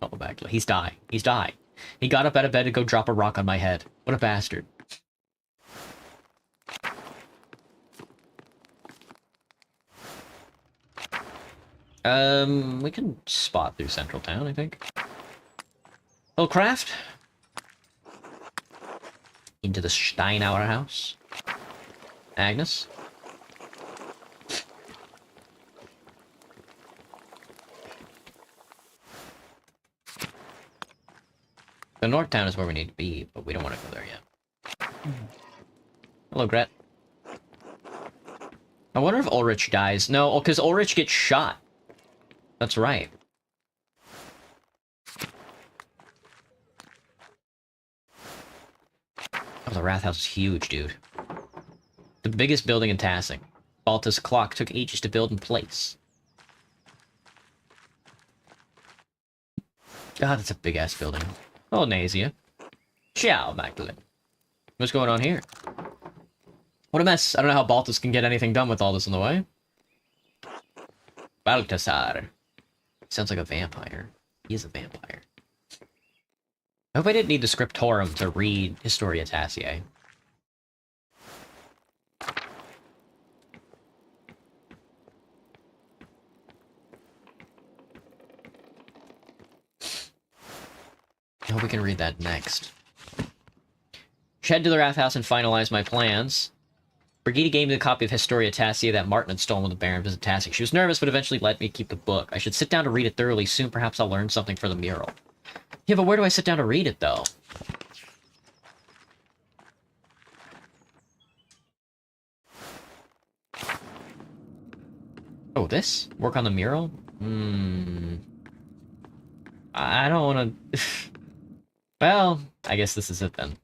Oh, Magdalene. He's dying. He's dying. He got up out of bed to go drop a rock on my head. What a bastard. We can spot through Central Town, I think. Little craft. Into the Steinauer house. Agnes. The North Town is where we need to be, but we don't want to go there yet. Hello, Gret. I wonder if Ulrich dies. No, because Ulrich gets shot. That's right. Oh, the Wrath House is huge, dude. The biggest building in Tassing. Baltus clock took ages to build in place. God, that's a big-ass building. Oh, Nazia. Ciao, Magdalene. What's going on here? What a mess. I don't know how Baltus can get anything done with all this in the way. Baltasar. Sounds like a vampire. He is a vampire. I hope I didn't need the scriptorum to read Historia Tassiae. I hope we can read that next. Head to the Rath House and finalize my plans. Brigida gave me the copy of Historia Tassiae that Martin had stolen when the Baron visited Tassie. She was nervous, but eventually let me keep the book. I should sit down to read it thoroughly soon. Perhaps I'll learn something for the mural. Yeah, but where do I sit down to read it, though? Oh, this? Work on the mural? I don't want to... Well, I guess this is it then.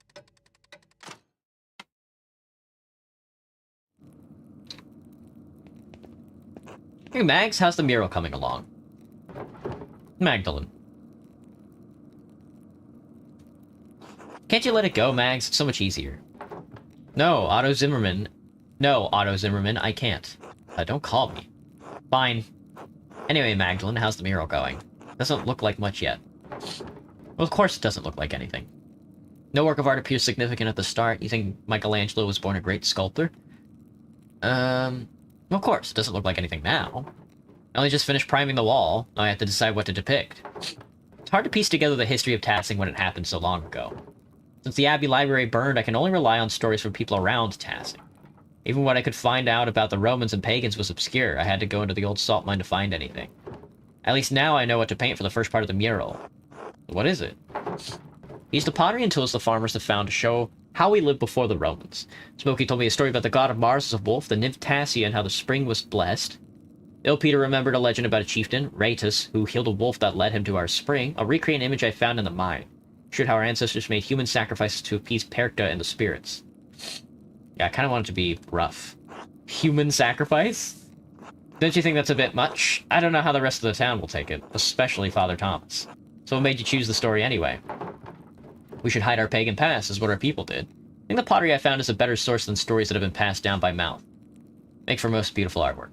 Hey, Mags, how's the mural coming along? Magdalene. Can't you let it go, Mags? It's so much easier. No, Otto Zimmerman. No, Otto Zimmerman, I can't. Don't call me. Fine. Anyway, Magdalene, how's the mural going? Doesn't look like much yet. Well, of course it doesn't look like anything. No work of art appears significant at the start. You think Michelangelo was born a great sculptor? Of course, it doesn't look like anything now. I only just finished priming the wall. Now I have to decide what to depict. It's hard to piece together the history of Tassing when it happened so long ago. Since the Abbey Library burned, I can only rely on stories from people around Tassing. Even what I could find out about the Romans and pagans was obscure. I had to go into the old salt mine to find anything. At least now I know what to paint for the first part of the mural. What is it? Used the pottery and tools the farmers have found to show how we lived before the Romans. Smokey told me a story about the god of Mars as a wolf, the nymph Tassia, and how the spring was blessed. Peter remembered a legend about a chieftain, Rhaetus, who healed a wolf that led him to our spring. I'll recreate an image I found in the mine. Showed how our ancestors made human sacrifices to appease Perkta and the spirits. Yeah, I kind of want it to be rough. Human sacrifice? Don't you think that's a bit much? I don't know how the rest of the town will take it, especially Father Thomas. So what made you choose the story anyway? We should hide our pagan past, is what our people did. I think the pottery I found is a better source than stories that have been passed down by mouth. Make for most beautiful artwork.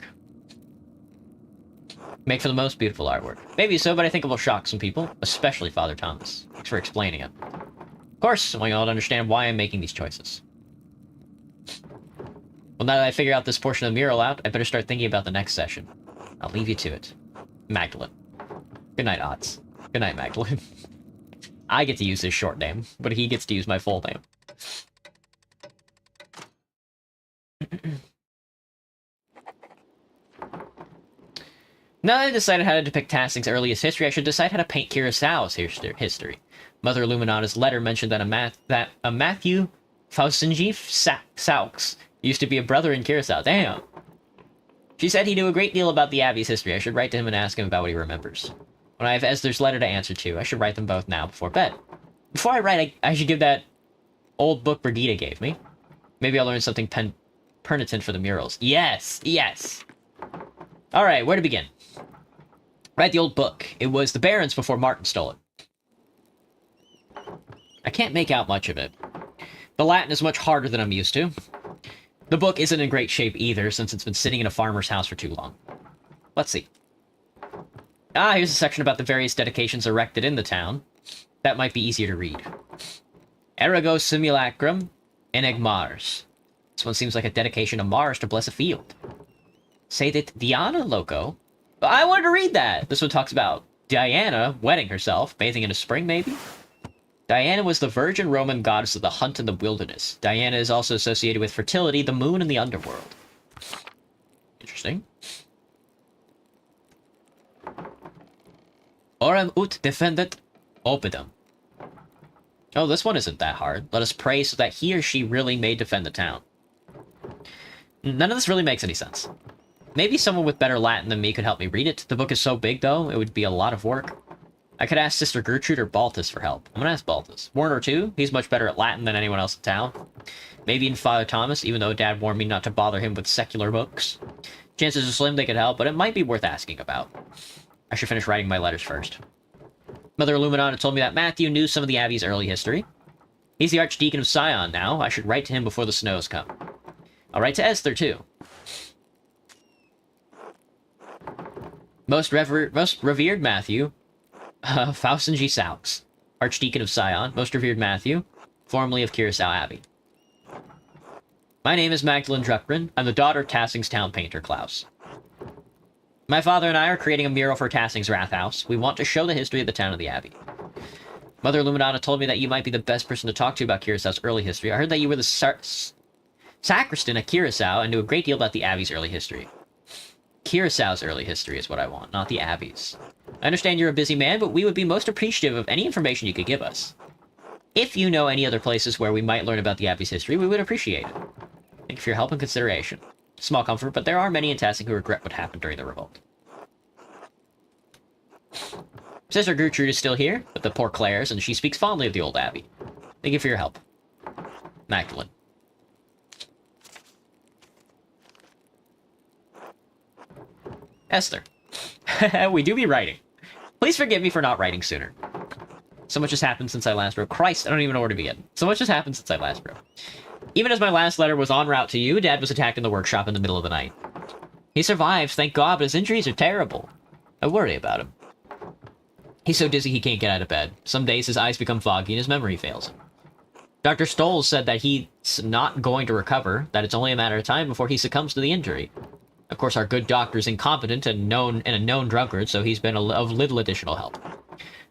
Make for the most beautiful artwork. Maybe so, but I think it will shock some people, especially Father Thomas. Thanks for explaining it. Of course, I want you all to understand why I'm making these choices. Well, now that I figure out this portion of the mural out, I better start thinking about the next session. I'll leave you to it. Magdalene. Good night, Odds. Good night, Magdalene. I get to use his short name, but he gets to use my full name. Now that I decided how to depict Tassing's earliest history, I should decide how to paint Curaçao's history. Mother Illuminata's letter mentioned that a Matthew Fausengief Saux used to be a brother in Curaçao. Damn! She said he knew a great deal about the Abbey's history. I should write to him and ask him about what he remembers. When I have Esther's letter to answer to, I should write them both now before bed. Before I write, I should give that old book Brigida gave me. Maybe I'll learn something pertinent for the murals. Yes! Yes! Alright, where to begin? Write the old book. It was the Baron's before Martin stole it. I can't make out much of it. The Latin is much harder than I'm used to. The book isn't in great shape either, since it's been sitting in a farmer's house for too long. Let's see. Ah, here's a section about the various dedications erected in the town. That might be easier to read. Ergo simulacrum eneg Mars. This one seems like a dedication to Mars to bless a field. Sedit Diana loco. I wanted to read that! This one talks about Diana wetting herself, bathing in a spring, maybe? Diana was the virgin Roman goddess of the hunt and the wilderness. Diana is also associated with fertility, the moon, and the underworld. Interesting. Orem ut defendet opidum. Oh, this one isn't that hard. Let us pray so that he or she really may defend the town. None of this really makes any sense. Maybe someone with better Latin than me could help me read it. The book is so big, though, it would be a lot of work. I could ask Sister Gertrude or Baltus for help. I'm gonna ask Baltus. Warner, too. He's much better at Latin than anyone else in town. Maybe even Father Thomas, even though Dad warned me not to bother him with secular books. Chances are slim they could help, but it might be worth asking about. I should finish writing my letters first. Mother Illuminata told me that Matthew knew some of the Abbey's early history. He's the Archdeacon of Sion now. I should write to him before the snows come. I'll write to Esther, too. Most revered Matthew, Faustin G. Saux, Archdeacon of Sion, most revered Matthew, formerly of Curacao Abbey. My name is Magdalene Druckgren. I'm the daughter of Tassing's town painter, Klaus. My father and I are creating a mural for Tassing's Rathouse. We want to show the history of the town of the Abbey. Mother Illuminata told me that you might be the best person to talk to about Curaçao's early history. I heard that you were the sacristan at Curaçao and knew a great deal about the Abbey's early history. Curaçao's early history is what I want, not the Abbey's. I understand you're a busy man, but we would be most appreciative of any information you could give us. If you know any other places where we might learn about the Abbey's history, we would appreciate it. Thank you for your help and consideration. Small comfort, but there are many in Tassing who regret what happened during the revolt. Sister Gertrude is still here, with the poor Clares, and she speaks fondly of the old Abbey. Thank you for your help. Magdalene. Esther. We do be writing. Please forgive me for not writing sooner. So much has happened since I last wrote. Christ, I don't even know where to begin. So much has happened since I last wrote. Even as my last letter was en route to you, Dad was attacked in the workshop in the middle of the night. He survived, thank God, but his injuries are terrible. I worry about him. He's so dizzy he can't get out of bed. Some days his eyes become foggy and his memory fails him. Dr. Stoll said that he's not going to recover, that it's only a matter of time before he succumbs to the injury. Of course, our good doctor's incompetent and a known drunkard, so he's been of little additional help.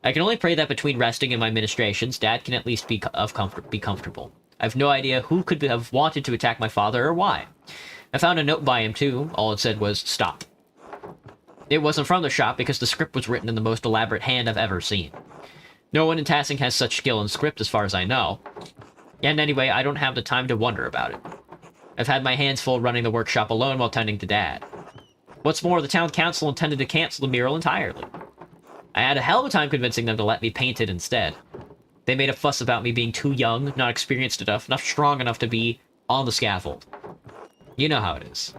I can only pray that between resting and my ministrations, Dad can at least be comfortable. I have no idea who could have wanted to attack my father or why. I found a note by him, too. All it said was, stop. It wasn't from the shop because the script was written in the most elaborate hand I've ever seen. No one in Tassing has such skill in script as far as I know. And anyway, I don't have the time to wonder about it. I've had my hands full running the workshop alone while tending to Dad. What's more, the town council intended to cancel the mural entirely. I had a hell of a time convincing them to let me paint it instead. They made a fuss about me being too young, not experienced enough, not strong enough to be on the scaffold. You know how it is.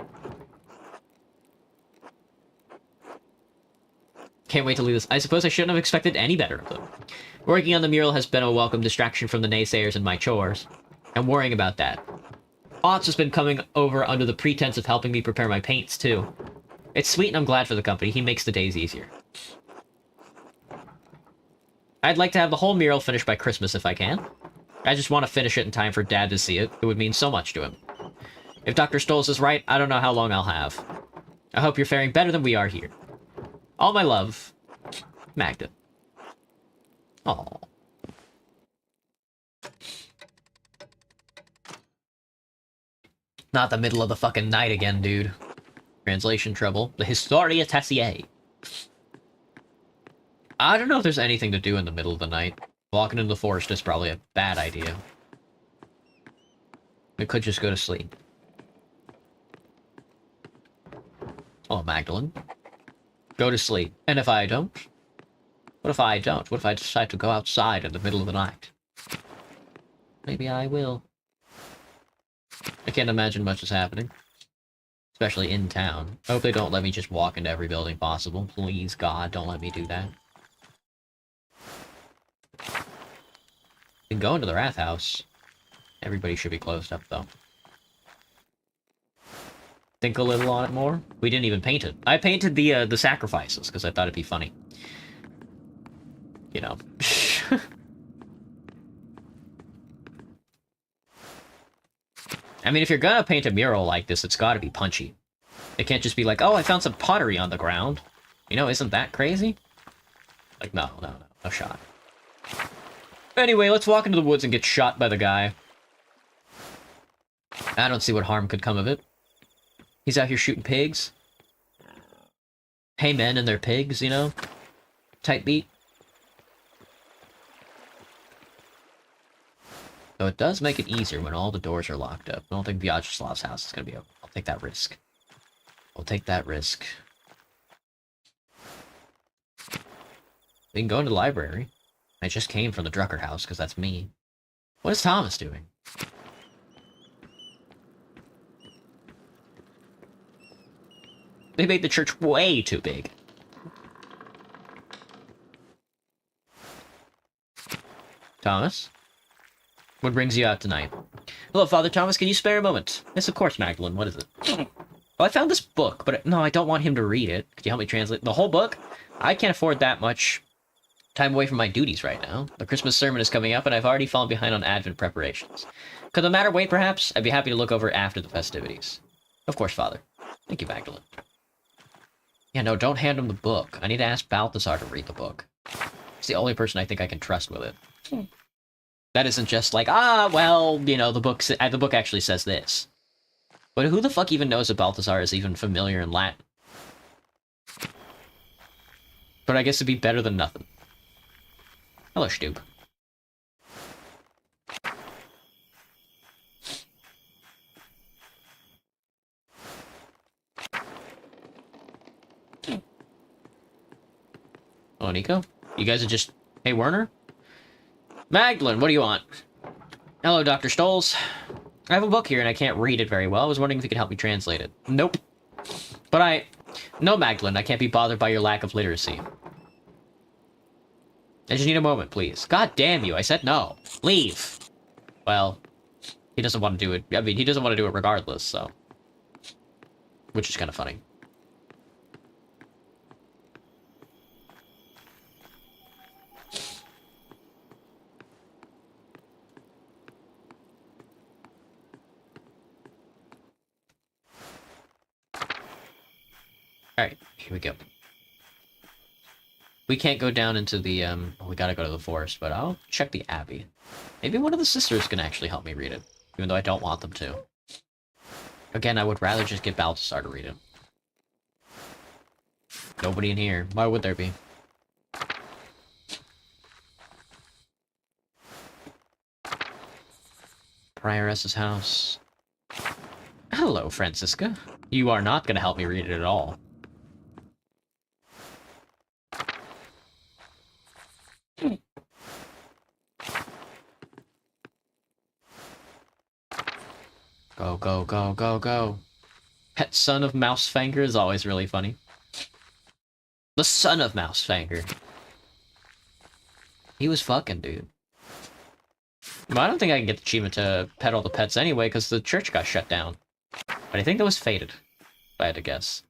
Can't wait to leave this. I suppose I shouldn't have expected any better of them. Working on the mural has been a welcome distraction from the naysayers and my chores. I'm worrying about that. Otts has been coming over under the pretense of helping me prepare my paints, too. It's sweet and I'm glad for the company. He makes the days easier. I'd like to have the whole mural finished by Christmas if I can. I just want to finish it in time for Dad to see it. It would mean so much to him. If Dr. Stolz is right, I don't know how long I'll have. I hope you're faring better than we are here. All my love, Magda. Aww. Not the middle of the fucking night again, dude. Translation trouble. The Historia Tessier. I don't know if there's anything to do in the middle of the night. Walking into the forest is probably a bad idea. We could just go to sleep. Oh, Magdalene. Go to sleep. And if I don't? What if I don't? What if I decide to go outside in the middle of the night? Maybe I will. I can't imagine much is happening. Especially in town. I hope they don't let me just walk into every building possible. Please, God, don't let me do that. We can go into the Wrath House. Everybody should be closed up, though. Think a little on it more. We didn't even paint it. I painted the sacrifices, because I thought it'd be funny. You know. I mean, if you're gonna paint a mural like this, it's gotta be punchy. It can't just be like, oh, I found some pottery on the ground. You know, isn't that crazy? Like, no shot. Anyway, let's walk into the woods and get shot by the guy. I don't see what harm could come of it. He's out here shooting pigs. Hey men and their pigs, you know? Tight beat. So it does make it easier when all the doors are locked up. I don't think Vyacheslav's house is going to be open. I'll take that risk. I'll take that risk. We can go into the library. I just came from the Drucker house, because that's me. What is Thomas doing? They made the church way too big. Thomas? What brings you out tonight? Hello, Father Thomas. Can you spare a moment? Yes, of course, Magdalene. What is it? Oh, I found this book, but no, I don't want him to read it. Could you help me translate the whole book? I can't afford that much time away from my duties right now. The Christmas sermon is coming up, and I've already fallen behind on Advent preparations. Could the matter wait, perhaps? I'd be happy to look over after the festivities. Of course, Father. Thank you, Magdalene. Yeah, no, don't hand him the book. I need to ask Balthazar to read the book. He's the only person I think I can trust with it. That isn't just like, well, you know, the book actually says this. But who the fuck even knows that Balthazar is even familiar in Latin? But I guess it'd be better than nothing. Hello, Stube. Oh, Nico? You guys are just... Hey, Werner? Magdalene, what do you want? Hello, Dr. Stolz. I have a book here and I can't read it very well. I was wondering if you could help me translate it. Nope. But No, Magdalene, I can't be bothered by your lack of literacy. I just need a moment, please. God damn you, I said no. Leave. Well, he doesn't want to do it. I mean, he doesn't want to do it regardless, so... Which is kind of funny. Alright, here we go. We can't go down into the, we gotta go to the forest, but I'll check the abbey. Maybe one of the sisters can actually help me read it, even though I don't want them to. Again, I would rather just get Balthazar to read it. Nobody in here. Why would there be? Prioress's house. Hello, Francisca. You are not gonna help me read it at all. Go, go, go, go, go. Pet son of Mousefanger is always really funny. The son of Mousefanger. He was fucking, dude. Well, I don't think I can get the achievement to pet all the pets anyway, because the church got shut down. But I think that was fated, if I had to guess.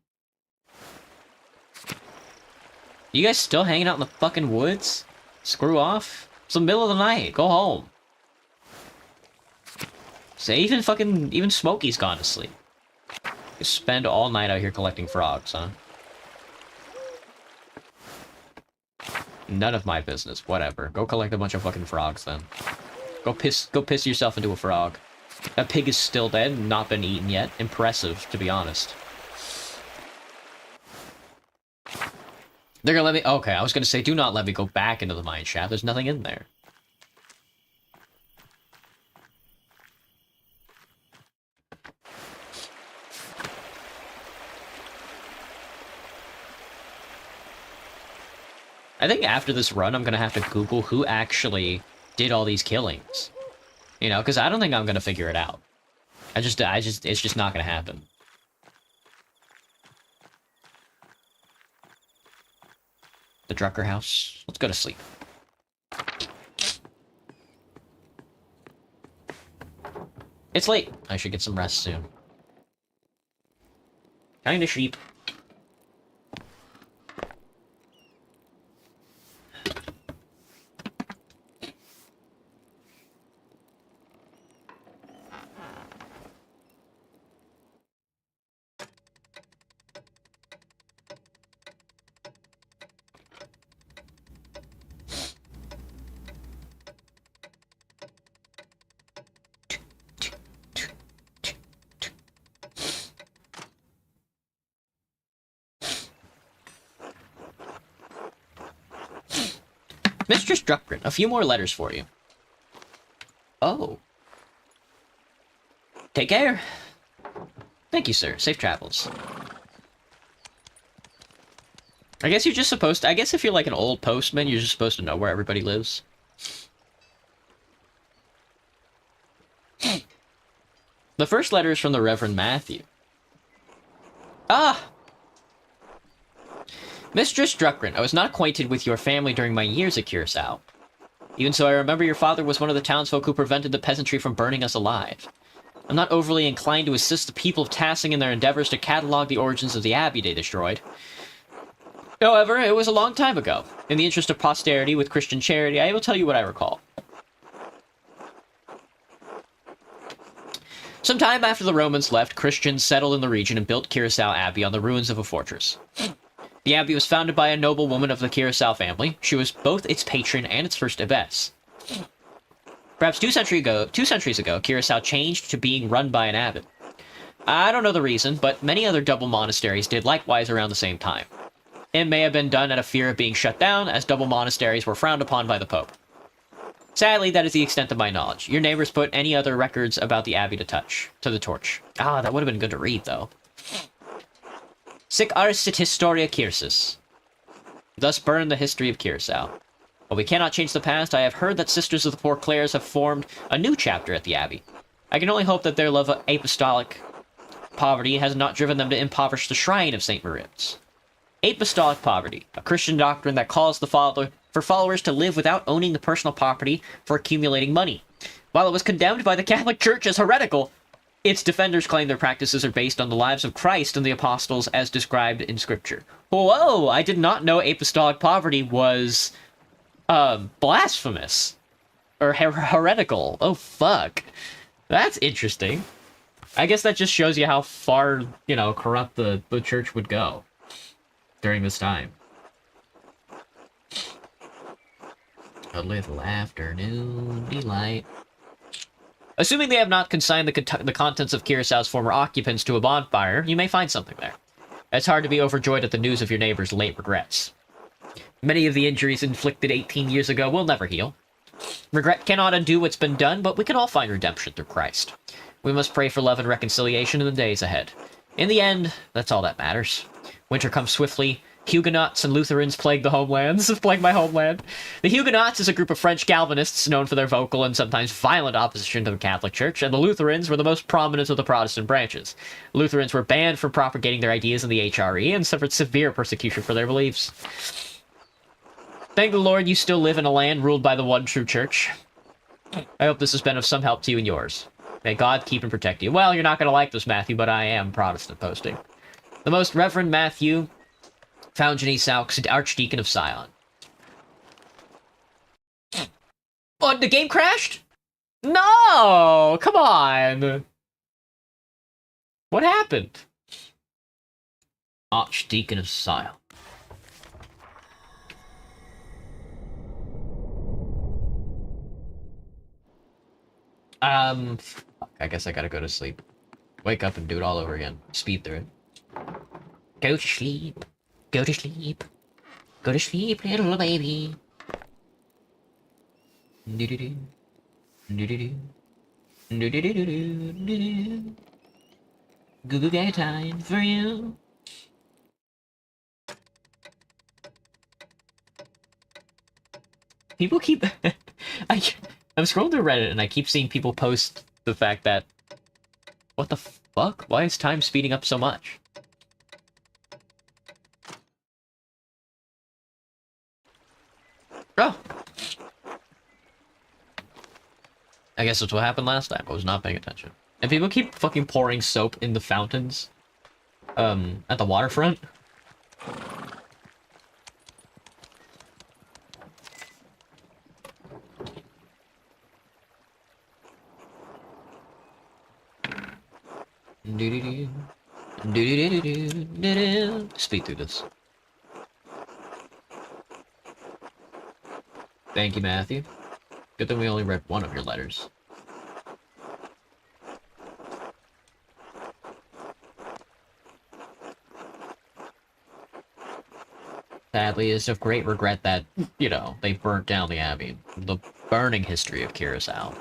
You guys still hanging out in the fucking woods? Screw off. It's the middle of the night. Go home. So even Smokey's gone to sleep. You spend all night out here collecting frogs, huh? None of my business. Whatever. Go collect a bunch of fucking frogs then. Go piss yourself into a frog. That pig is still dead, not been eaten yet. Impressive, to be honest. They're gonna let me... Okay, I was gonna say, do not let me go back into the mine shaft. There's nothing in there. I think after this run, I'm gonna have to Google who actually did all these killings. You know, because I don't think I'm gonna figure it out. It's just not gonna happen. The Drucker house. Let's go to sleep. It's late. I should get some rest soon. Kinda sheep. Mistress Druckgren, a few more letters for you. Oh. Take care. Thank you, sir. Safe travels. I guess you're just supposed to... I guess if you're like an old postman, you're just supposed to know where everybody lives. The first letter is from the Reverend Matthew. Ah! Mistress Druckgren, I was not acquainted with your family during my years at Curacao. Even so, I remember your father was one of the townsfolk who prevented the peasantry from burning us alive. I'm not overly inclined to assist the people of Tassing in their endeavors to catalog the origins of the abbey they destroyed. However, it was a long time ago. In the interest of posterity with Christian charity, I will tell you what I recall. Sometime after the Romans left, Christians settled in the region and built Curacao Abbey on the ruins of a fortress. The abbey was founded by a noble woman of the Curacao family. She was both its patron and its first abbess. Perhaps 2 centuries ago, Curacao changed to being run by an abbot. I don't know the reason, but many other double monasteries did likewise around the same time. It may have been done out of fear of being shut down, as double monasteries were frowned upon by the Pope. Sadly, that is the extent of my knowledge. Your neighbors put any other records about the abbey to the torch. Ah, that would have been good to read, though. Sic ars sit historia Cursus. Thus burn the history of Curacao. While we cannot change the past, I have heard that Sisters of the Poor Clares have formed a new chapter at the abbey. I can only hope that their love of apostolic poverty has not driven them to impoverish the shrine of St. Moritz. Apostolic poverty, a Christian doctrine that calls for followers to live without owning the personal property for accumulating money. While it was condemned by the Catholic Church as heretical, its defenders claim their practices are based on the lives of Christ and the apostles as described in Scripture. Whoa, I did not know apostolic poverty was, blasphemous. Or heretical. Oh, fuck. That's interesting. I guess that just shows you how far, corrupt the church would go during this time. A little afternoon delight. Assuming they have not consigned the contents of Curaçao's former occupants to a bonfire, you may find something there. It's hard to be overjoyed at the news of your neighbor's late regrets. Many of the injuries inflicted 18 years ago will never heal. Regret cannot undo what's been done, but we can all find redemption through Christ. We must pray for love and reconciliation in the days ahead. In the end, that's all that matters. Winter comes swiftly. Huguenots and Lutherans plague my homeland. The Huguenots is a group of French Calvinists known for their vocal and sometimes violent opposition to the Catholic Church, and the Lutherans were the most prominent of the Protestant branches. Lutherans were banned from propagating their ideas in the HRE and suffered severe persecution for their beliefs. Thank the Lord you still live in a land ruled by the one true church. I hope this has been of some help to you and yours. May God keep and protect you. Well, you're not going to like this, Matthew, but I am Protestant posting. The Most Reverend Matthew Founjany Saux, Archdeacon of Sion. Oh, the game crashed? No! Come on! What happened? Archdeacon of Sion. Fuck, I guess I gotta go to sleep. Wake up and do it all over again. Speed through it. Go to sleep. Go to sleep. Go to sleep, little baby. Do-do-do. Do-do-do. Do-do-do-do-do-do. Google Gay time for you. People keep... I'm scrolling through Reddit and I keep seeing people post the fact that... What the fuck? Why is time speeding up so much? Oh. I guess that's what happened last time. I was not paying attention. And people keep fucking pouring soap in the fountains. At the waterfront. Speed through this. Thank you, Matthew. Good thing we only read one of your letters. Sadly, it's of great regret that, they burnt down the abbey. The burning history of Curacao.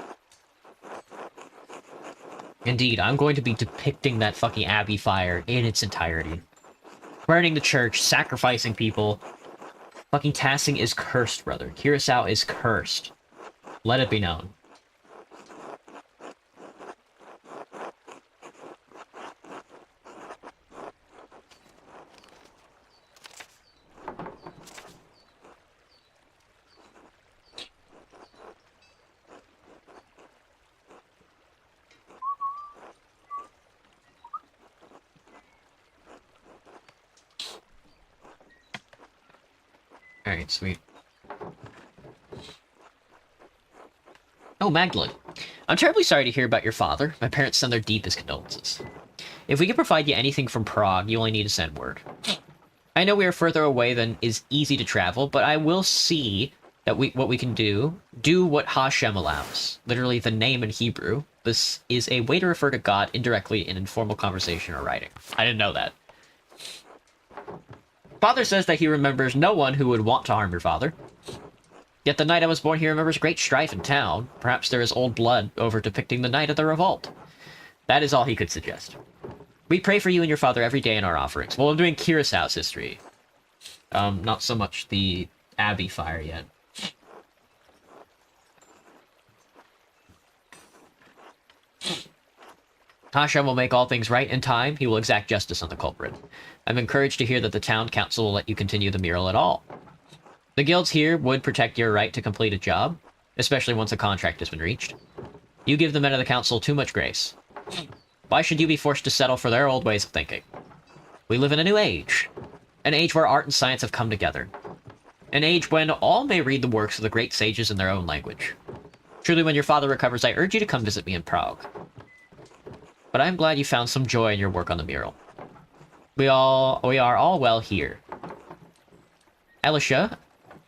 Indeed, I'm going to be depicting that fucking abbey fire in its entirety. Burning the church, sacrificing people. Fucking Tassing is cursed, brother. Curacao is cursed. Let it be known. Alright, sweet. Oh, Magdalene. I'm terribly sorry to hear about your father. My parents send their deepest condolences. If we can provide you anything from Prague, you only need to send word. I know we are further away than is easy to travel, but I will see that what we can do. Do what Hashem allows. Literally the name in Hebrew. This is a way to refer to God indirectly in informal conversation or writing. I didn't know that. Father says that he remembers no one who would want to harm your father. Yet the night I was born, he remembers great strife in town. Perhaps there is old blood over depicting the night of the revolt. That is all he could suggest. We pray for you and your father every day in our offerings. Well, I'm doing Curaçao's history. Not so much the Abbey fire yet. Hashem will make all things right in time. He will exact justice on the culprit. I'm encouraged to hear that the town council will let you continue the mural at all. The guilds here would protect your right to complete a job, especially once a contract has been reached. You give the men of the council too much grace. Why should you be forced to settle for their old ways of thinking? We live in a new age. An age where art and science have come together. An age when all may read the works of the great sages in their own language. Truly, when your father recovers, I urge you to come visit me in Prague. But I'm glad you found some joy in your work on the mural. We are all well here. Elisha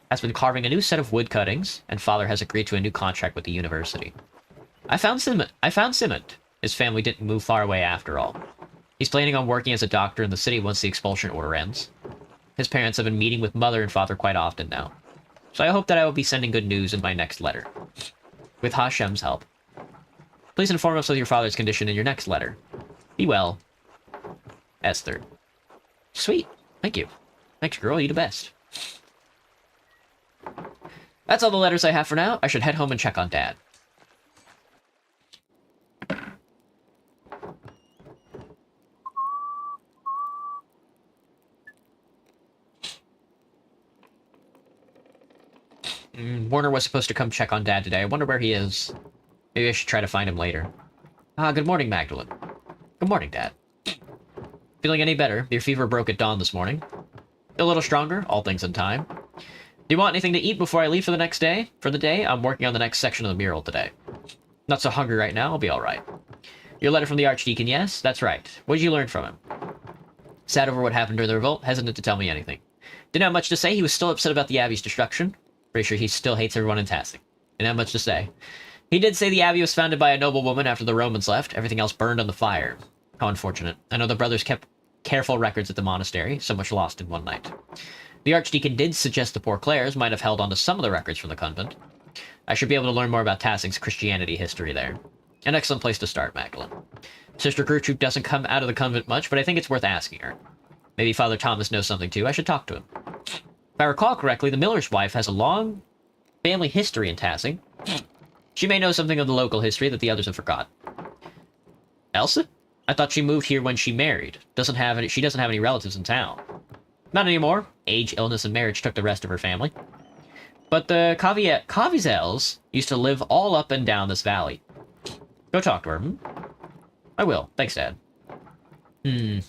has been carving a new set of wood cuttings, and father has agreed to a new contract with the university. I found Simont. His family didn't move far away after all. He's planning on working as a doctor in the city once the expulsion order ends. His parents have been meeting with mother and father quite often now. So I hope that I will be sending good news in my next letter. With Hashem's help. Please inform us of your father's condition in your next letter. Be well. Esther. Sweet. Thank you. Thanks, girl. You the best. That's all the letters I have for now. I should head home and check on Dad. Warner was supposed to come check on Dad today. I wonder where he is. Maybe I should try to find him later. Good morning, Magdalene. Good morning, Dad. Feeling any better? Your fever broke at dawn this morning. A little stronger, all things in time. Do you want anything to eat before I leave for the next day? For the day, I'm working on the next section of the mural today. Not so hungry right now, I'll be alright. Your letter from the Archdeacon, yes? That's right. What did you learn from him? Sad over what happened during the revolt, hesitant to tell me anything. Didn't have much to say, he was still upset about the Abbey's destruction. Pretty sure he still hates everyone in Tasting. Didn't have much to say. He did say the Abbey was founded by a noblewoman after the Romans left. Everything else burned on the fire. How unfortunate. I know the brothers kept careful records at the monastery, so much lost in one night. The Archdeacon did suggest the poor Clares might have held on to some of the records from the convent. I should be able to learn more about Tassing's Christianity history there. An excellent place to start, Magdalene. Sister Gertrude doesn't come out of the convent much, but I think it's worth asking her. Maybe Father Thomas knows something too. I should talk to him. If I recall correctly, the miller's wife has a long family history in Tassing. She may know something of the local history that the others have forgotten. Elsa? I thought she moved here when she married. She doesn't have any relatives in town. Not anymore. Age, illness, and marriage took the rest of her family. But the Cavizels used to live all up and down this valley. Go talk to her, I will. Thanks, Dad. Maybe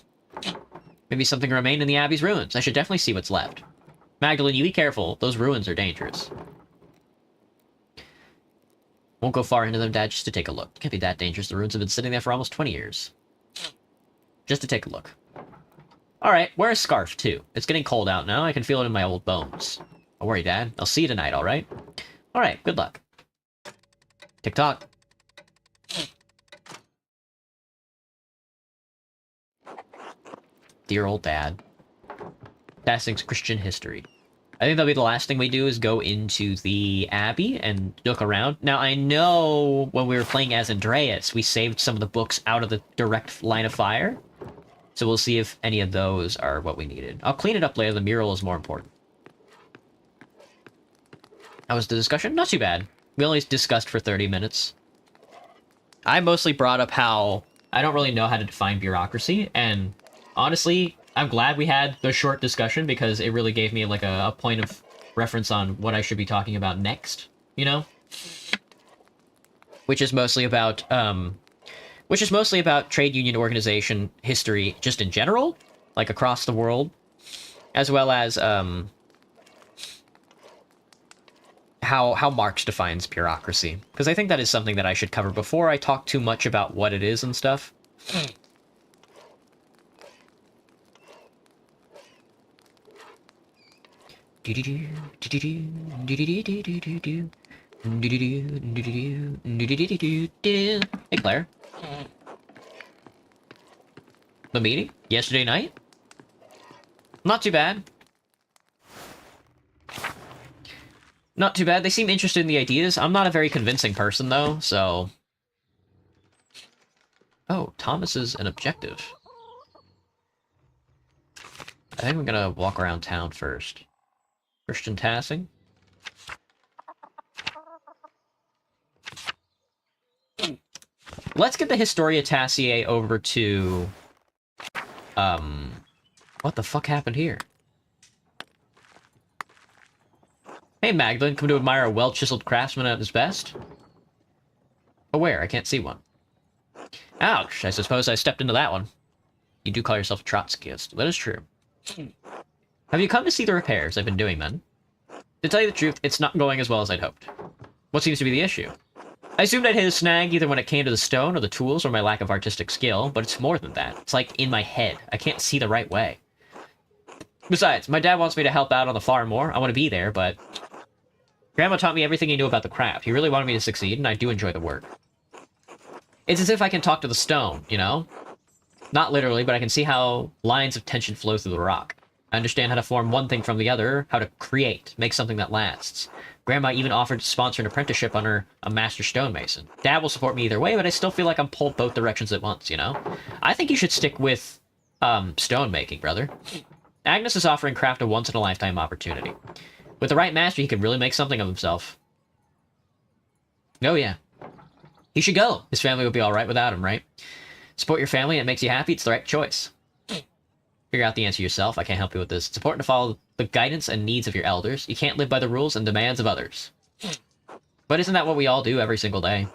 something remained in the Abbey's ruins. I should definitely see what's left. Magdalene, you be careful. Those ruins are dangerous. Won't go far into them, Dad, just to take a look. Can't be that dangerous. The ruins have been sitting there for almost 20 years. Just to take a look. Alright, wear a scarf, too. It's getting cold out now. I can feel it in my old bones. Don't worry, Dad. I'll see you tonight, alright? Alright, good luck. Tick-tock. Dear old Dad. Tassing's Christian history. I think that'll be the last thing we do is go into the Abbey and look around. Now, I know when we were playing as Andreas, we saved some of the books out of the direct line of fire. So we'll see if any of those are what we needed. I'll clean it up later. The mural is more important. How was the discussion? Not too bad. We only discussed for 30 minutes. I mostly brought up how I don't really know how to define bureaucracy, and honestly, I'm glad we had the short discussion because it really gave me like a point of reference on what I should be talking about next, you know? Which is mostly about trade union organization history just in general, like across the world, as well as how Marx defines bureaucracy, because I think that is something that I should cover before I talk too much about what it is and stuff. Hey Claire. The meeting? Yesterday night? Not too bad. Not too bad. They seem interested in the ideas. I'm not a very convincing person, though, so... Oh, Thomas is an objective. I think we're gonna walk around town first. Christian Tassing? Let's get the Historia Tassier over to... What the fuck happened here? Hey, Magdalene, come to admire a well-chiseled craftsman at his best? Oh, where? I can't see one. Ouch, I suppose I stepped into that one. You do call yourself a Trotskyist. That is true. Have you come to see the repairs I've been doing, then? To tell you the truth, it's not going as well as I'd hoped. What seems to be the issue? I assumed I'd hit a snag either when it came to the stone or the tools or my lack of artistic skill, but it's more than that. It's like in my head. I can't see the right way. Besides, my dad wants me to help out on the farm more. I want to be there, but... Grandma taught me everything he knew about the craft. He really wanted me to succeed, and I do enjoy the work. It's as if I can talk to the stone, you know? Not literally, but I can see how lines of tension flow through the rock. I understand how to form one thing from the other, how to create, make something that lasts. Grandma even offered to sponsor an apprenticeship under a master stonemason. Dad will support me either way, but I still feel like I'm pulled both directions at once, you know? I think you should stick with, stone making, brother. Agnes is offering Craft a once-in-a-lifetime opportunity. With the right master, he could really make something of himself. Oh, yeah. He should go. His family would be alright without him, right? Support your family and it makes you happy, it's the right choice. Figure out the answer yourself. I can't help you with this. It's important to follow the guidance and needs of your elders. You can't live by the rules and demands of others. But isn't that what we all do every single day?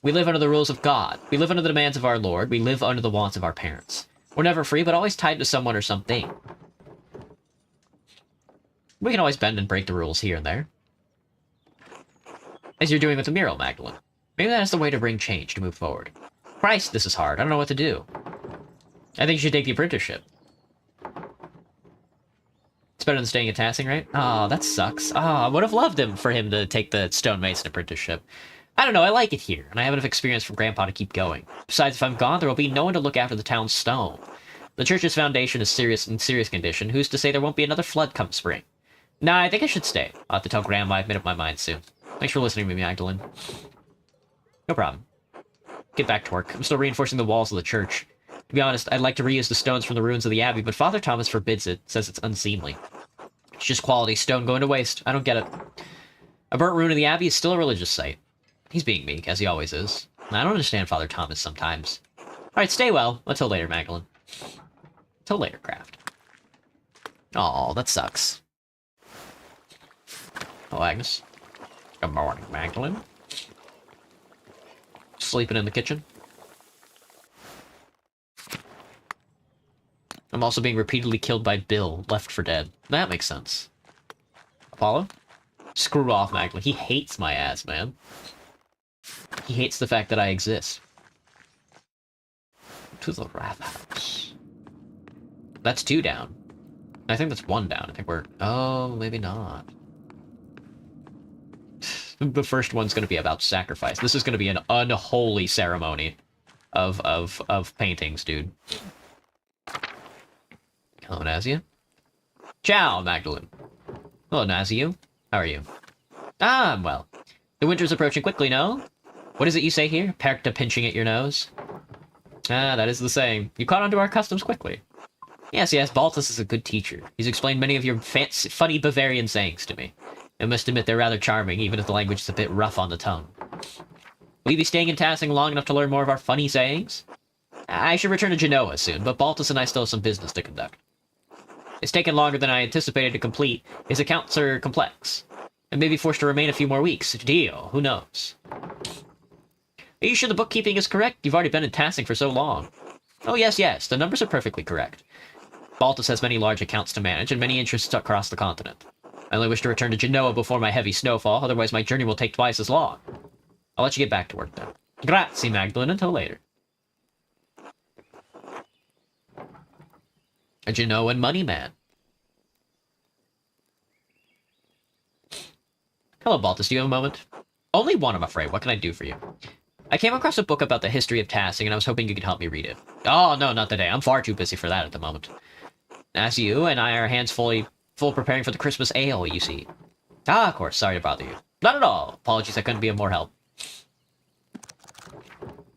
We live under the rules of God. We live under the demands of our Lord. We live under the wants of our parents. We're never free, but always tied to someone or something. We can always bend and break the rules here and there. As you're doing with the mural, Magdalene. Maybe that's the way to bring change, to move forward. Christ, this is hard. I don't know what to do. I think you should take the apprenticeship. It's better than staying at Tassing, right? Oh, that sucks. Oh, I would have loved for him to take the stonemason apprenticeship. I don't know, I like it here, and I have enough experience from Grandpa to keep going. Besides, if I'm gone, there will be no one to look after the town's stone. The church's foundation is in serious condition. Who's to say there won't be another flood come spring? Nah, I think I should stay. I'll have to tell Grandma I've made up my mind soon. Thanks for listening to me, Magdalene. No problem. Get back to work. I'm still reinforcing the walls of the church. To be honest, I'd like to reuse the stones from the ruins of the abbey, but Father Thomas forbids it, says it's unseemly. It's just quality stone going to waste. I don't get it. A burnt ruin of the abbey is still a religious site. He's being meek, as he always is. I don't understand Father Thomas sometimes. Alright, stay well. Until later, Magdalene. Until later, Craft. Aw, that sucks. Oh, Agnes. Good morning, Magdalene. Sleeping in the kitchen. I'm also being repeatedly killed by Bill, left for dead. That makes sense. Apollo? Screw off, Magdalene. He hates my ass, man. He hates the fact that I exist. To the wrath house. That's 2 down. I think that's 1 down. I think we're... Oh, maybe not. The first one's going to be about sacrifice. This is going to be an unholy ceremony of paintings, dude. Hello, Nazia. Ciao, Magdalene. Hello, Nazia. How are you? Ah, I'm well. The winter's approaching quickly, no? What is it you say here? Perkta pinching at your nose? Ah, that is the saying. You caught on to our customs quickly. Yes, Baltus is a good teacher. He's explained many of your funny Bavarian sayings to me. I must admit they're rather charming, even if the language is a bit rough on the tongue. Will you be staying in Tassing long enough to learn more of our funny sayings? I should return to Genoa soon, but Baltus and I still have some business to conduct. It's taken longer than I anticipated to complete. His accounts are complex. I may be forced to remain a few more weeks. Dio, who knows? Are you sure the bookkeeping is correct? You've already been in Tassing for so long. Oh, yes, the numbers are perfectly correct. Baltus has many large accounts to manage, and many interests across the continent. I only wish to return to Genoa before my heavy snowfall, otherwise my journey will take twice as long. I'll let you get back to work then. Grazie, Magdalene. Until later. A Genoan money man. Hello, Baltus. Do you have a moment? Only one, I'm afraid. What can I do for you? I came across a book about the history of tassing, and I was hoping you could help me read it. Oh, no, not today. I'm far too busy for that at the moment. As you and I are hands full preparing for the Christmas ale, you see. Ah, of course. Sorry to bother you. Not at all. Apologies, I couldn't be of more help.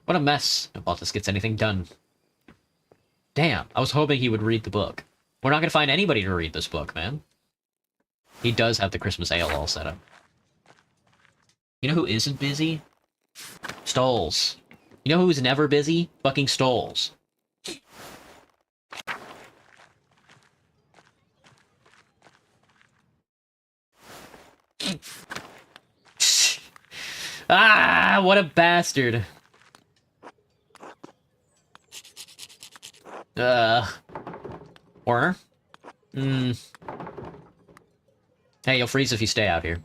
What a mess. If Baltus gets anything done. Damn, I was hoping he would read the book. We're not going to find anybody to read this book, man. He does have the Christmas ale all set up. You know who isn't busy? Stoles. You know who's never busy? Fucking Stoles. Ah, what a bastard. Warner? Hey, you'll freeze if you stay out here.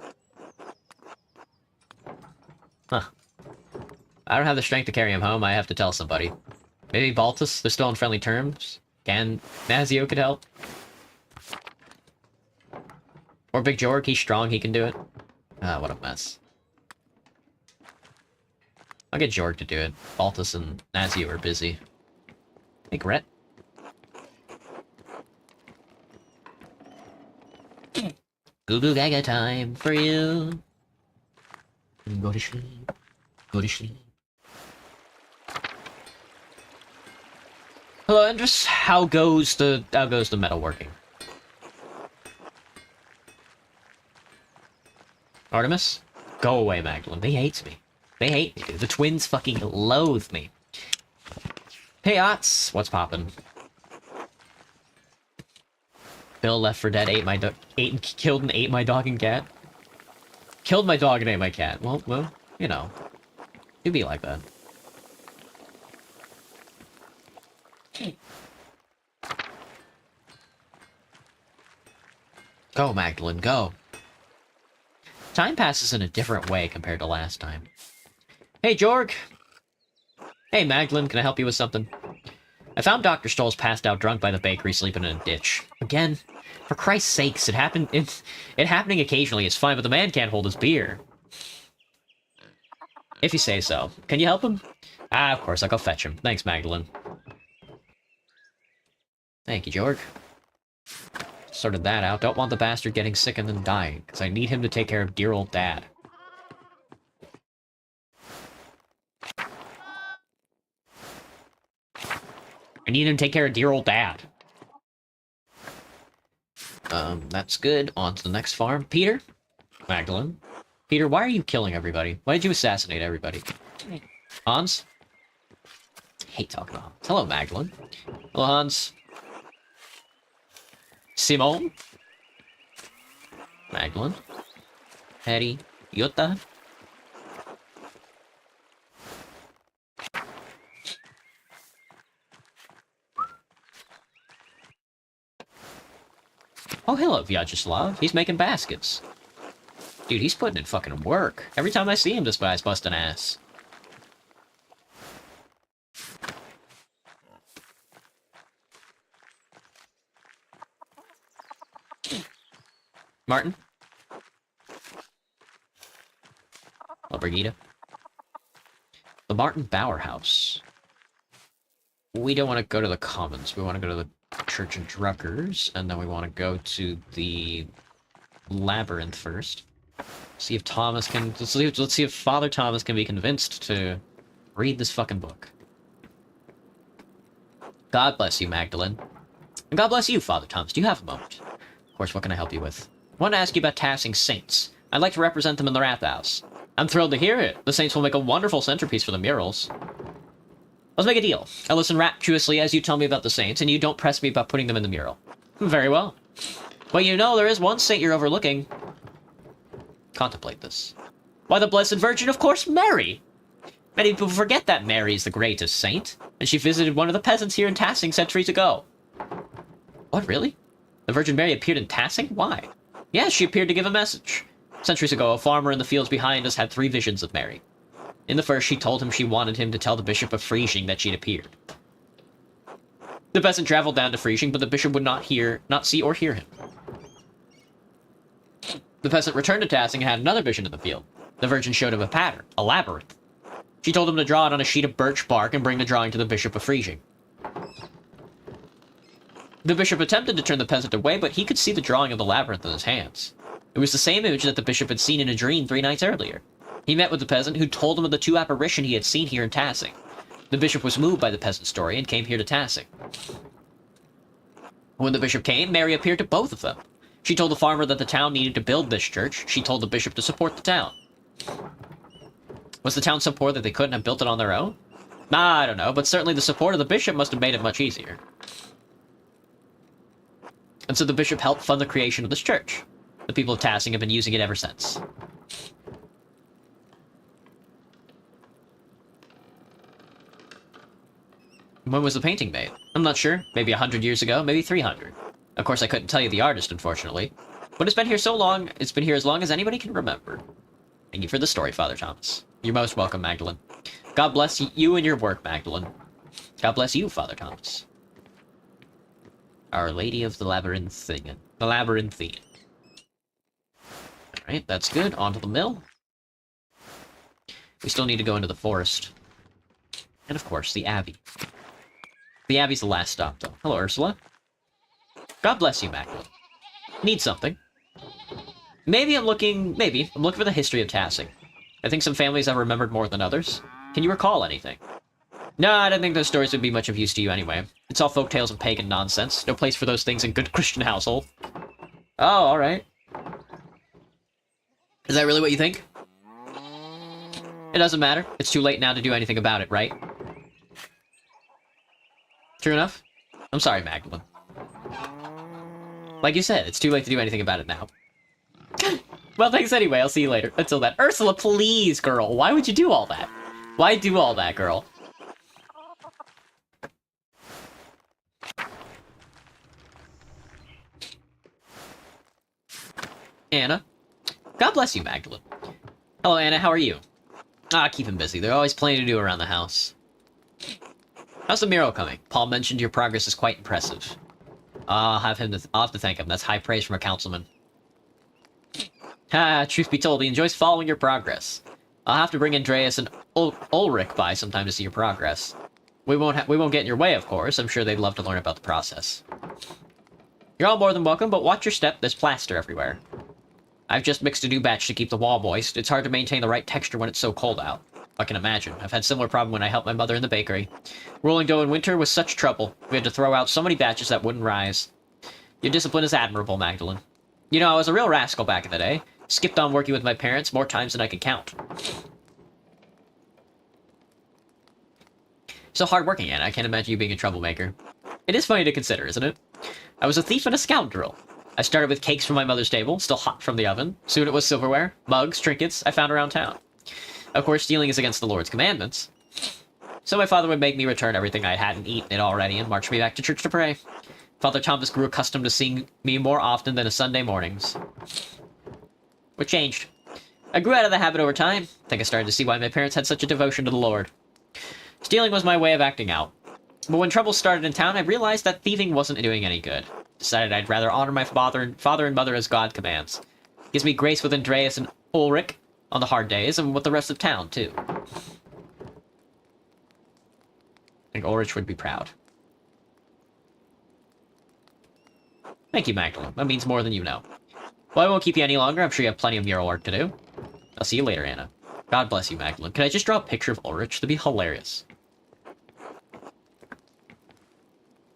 Huh. I don't have the strength to carry him home. I have to tell somebody. Maybe Baltus? They're still on friendly terms? Nazio could help? Or Big Jorg? He's strong, he can do it. Ah, what a mess. I'll get Jorg to do it. Baltus and Nazio are busy. Hey, Gret. Goo goo gaga time for you. Go to sleep. Go to sleep. Hello, Andrus. How goes the metalworking? Artemis? Go away, Magdalene. They hate me. They hate me, dude. The twins fucking loathe me. Hey, Ots. What's poppin'? Bill Left for Dead killed and ate my dog and cat. Killed my dog and ate my cat. Well, you know. It'd be like that. Go, Magdalene, go. Time passes in a different way compared to last time. Hey, Jorg. Hey, Magdalene, can I help you with something? I found Dr. Stoll's passed out drunk by the bakery sleeping in a ditch. Again, for Christ's sakes, it happening occasionally is fine, but the man can't hold his beer. If you say so. Can you help him? Ah, of course, I'll go fetch him. Thanks, Magdalene. Thank you, Jorg. Sorted that out. Don't want the bastard getting sick and then dying, because I need him to take care of dear old Dad. I need him to take care of dear old Dad. That's good. On to the next farm. Peter? Magdalene? Peter, why are you killing everybody? Why did you assassinate everybody? Hans? I hate talking to Hans. Hello, Magdalene. Hello, Hans. Simone? Magdalene? Harry? Jutta? Oh, hello, Vyacheslav. He's making baskets. Dude, he's putting in fucking work. Every time I see him, this guy's busting ass. Martin? Hello, Brigida. The Martin Bauer House. We don't want to go to the Commons. We want to go to the Church of Druckers, and then we want to go to the Labyrinth first. See if Thomas can... Let's see if Father Thomas can be convinced to read this fucking book. God bless you, Magdalene. And God bless you, Father Thomas. Do you have a moment? Of course, what can I help you with? I want to ask you about tassing saints. I'd like to represent them in the Wrath House. I'm thrilled to hear it. The saints will make a wonderful centerpiece for the murals. Let's make a deal. I'll listen rapturously as you tell me about the saints, and you don't press me about putting them in the mural. Very well. But you know, there is one saint you're overlooking. Contemplate this. Why, the Blessed Virgin, of course, Mary! Many people forget that Mary is the greatest saint, and she visited one of the peasants here in Tassing centuries ago. What, really? The Virgin Mary appeared in Tassing? Why? Yes, she appeared to give a message. Centuries ago, a farmer in the fields behind us had 3 visions of Mary. In the first, she told him she wanted him to tell the Bishop of Friesing that she'd appeared. The peasant traveled down to Friesing, but the bishop would not see or hear him. The peasant returned to Tassing and had another vision in the field. The Virgin showed him a pattern, a labyrinth. She told him to draw it on a sheet of birch bark and bring the drawing to the Bishop of Friesing. The bishop attempted to turn the peasant away, but he could see the drawing of the labyrinth in his hands. It was the same image that the bishop had seen in a dream 3 nights earlier. He met with the peasant, who told him of the 2 apparitions he had seen here in Tassing. The bishop was moved by the peasant's story and came here to Tassing. When the bishop came, Mary appeared to both of them. She told the farmer that the town needed to build this church. She told the bishop to support the town. Was the town so poor that they couldn't have built it on their own? I don't know, but certainly the support of the bishop must have made it much easier. And so the bishop helped fund the creation of this church. The people of Tassing have been using it ever since. When was the painting made? I'm not sure. Maybe 100 years ago, maybe 300. Of course, I couldn't tell you the artist, unfortunately. But it's been here so long, it's been here as long as anybody can remember. Thank you for the story, Father Thomas. You're most welcome, Magdalene. God bless you and your work, Magdalene. God bless you, Father Thomas. Our Lady of the Labyrinthine. The Labyrinthine. Alright, that's good. On to the mill. We still need to go into the forest. And of course, the Abbey. The Abbey's the last stop, though. Hello, Ursula. God bless you, Magdalene. Need something. Maybe I'm looking for the history of Tassing. I think some families I've remembered more than others. Can you recall anything? No, I don't think those stories would be much of use to you anyway. It's all folktales and pagan nonsense. No place for those things in good Christian household. Oh, alright. Is that really what you think? It doesn't matter. It's too late now to do anything about it, right? True enough? I'm sorry, Magdalene. Like you said, it's too late to do anything about it now. Well, thanks anyway. I'll see you later. Until then. Ursula, please, girl. Why would you do all that? Why do all that, girl? Anna. God bless you, Magdalene. Hello, Anna. How are you? Keep him busy. There's always plenty to do around the house. How's the mural coming? Paul mentioned your progress is quite impressive. I'll have to thank him. That's high praise from a councilman. Truth be told, he enjoys following your progress. I'll have to bring Andreas and Ulrich by sometime to see your progress. We won't get in your way, of course. I'm sure they'd love to learn about the process. You're all more than welcome, but watch your step. There's plaster everywhere. I've just mixed a new batch to keep the wall moist. It's hard to maintain the right texture when it's so cold out. I can imagine. I've had similar problem when I helped my mother in the bakery. Rolling dough in winter was such trouble. We had to throw out so many batches that wouldn't rise. Your discipline is admirable, Magdalene. You know, I was a real rascal back in the day. Skipped on working with my parents more times than I could count. So hardworking, Anna. I can't imagine you being a troublemaker. It is funny to consider, isn't it? I was a thief and a scoundrel. I started with cakes from my mother's table, still hot from the oven. Soon it was silverware, mugs, trinkets I found around town. Of course, stealing is against the Lord's commandments. So my father would make me return everything I hadn't eaten it already and march me back to church to pray. Father Thomas grew accustomed to seeing me more often than a Sunday mornings. What changed? I grew out of the habit over time. I think I started to see why my parents had such a devotion to the Lord. Stealing was my way of acting out. But when trouble started in town, I realized that thieving wasn't doing any good. Decided I'd rather honor my father and mother as God commands. Gives me grace with Andreas and Ulrich on the hard days, and with the rest of town, too. I think Ulrich would be proud. Thank you, Magdalene. That means more than you know. Well, I won't keep you any longer. I'm sure you have plenty of mural work to do. I'll see you later, Anna. God bless you, Magdalene. Can I just draw a picture of Ulrich? That'd be hilarious.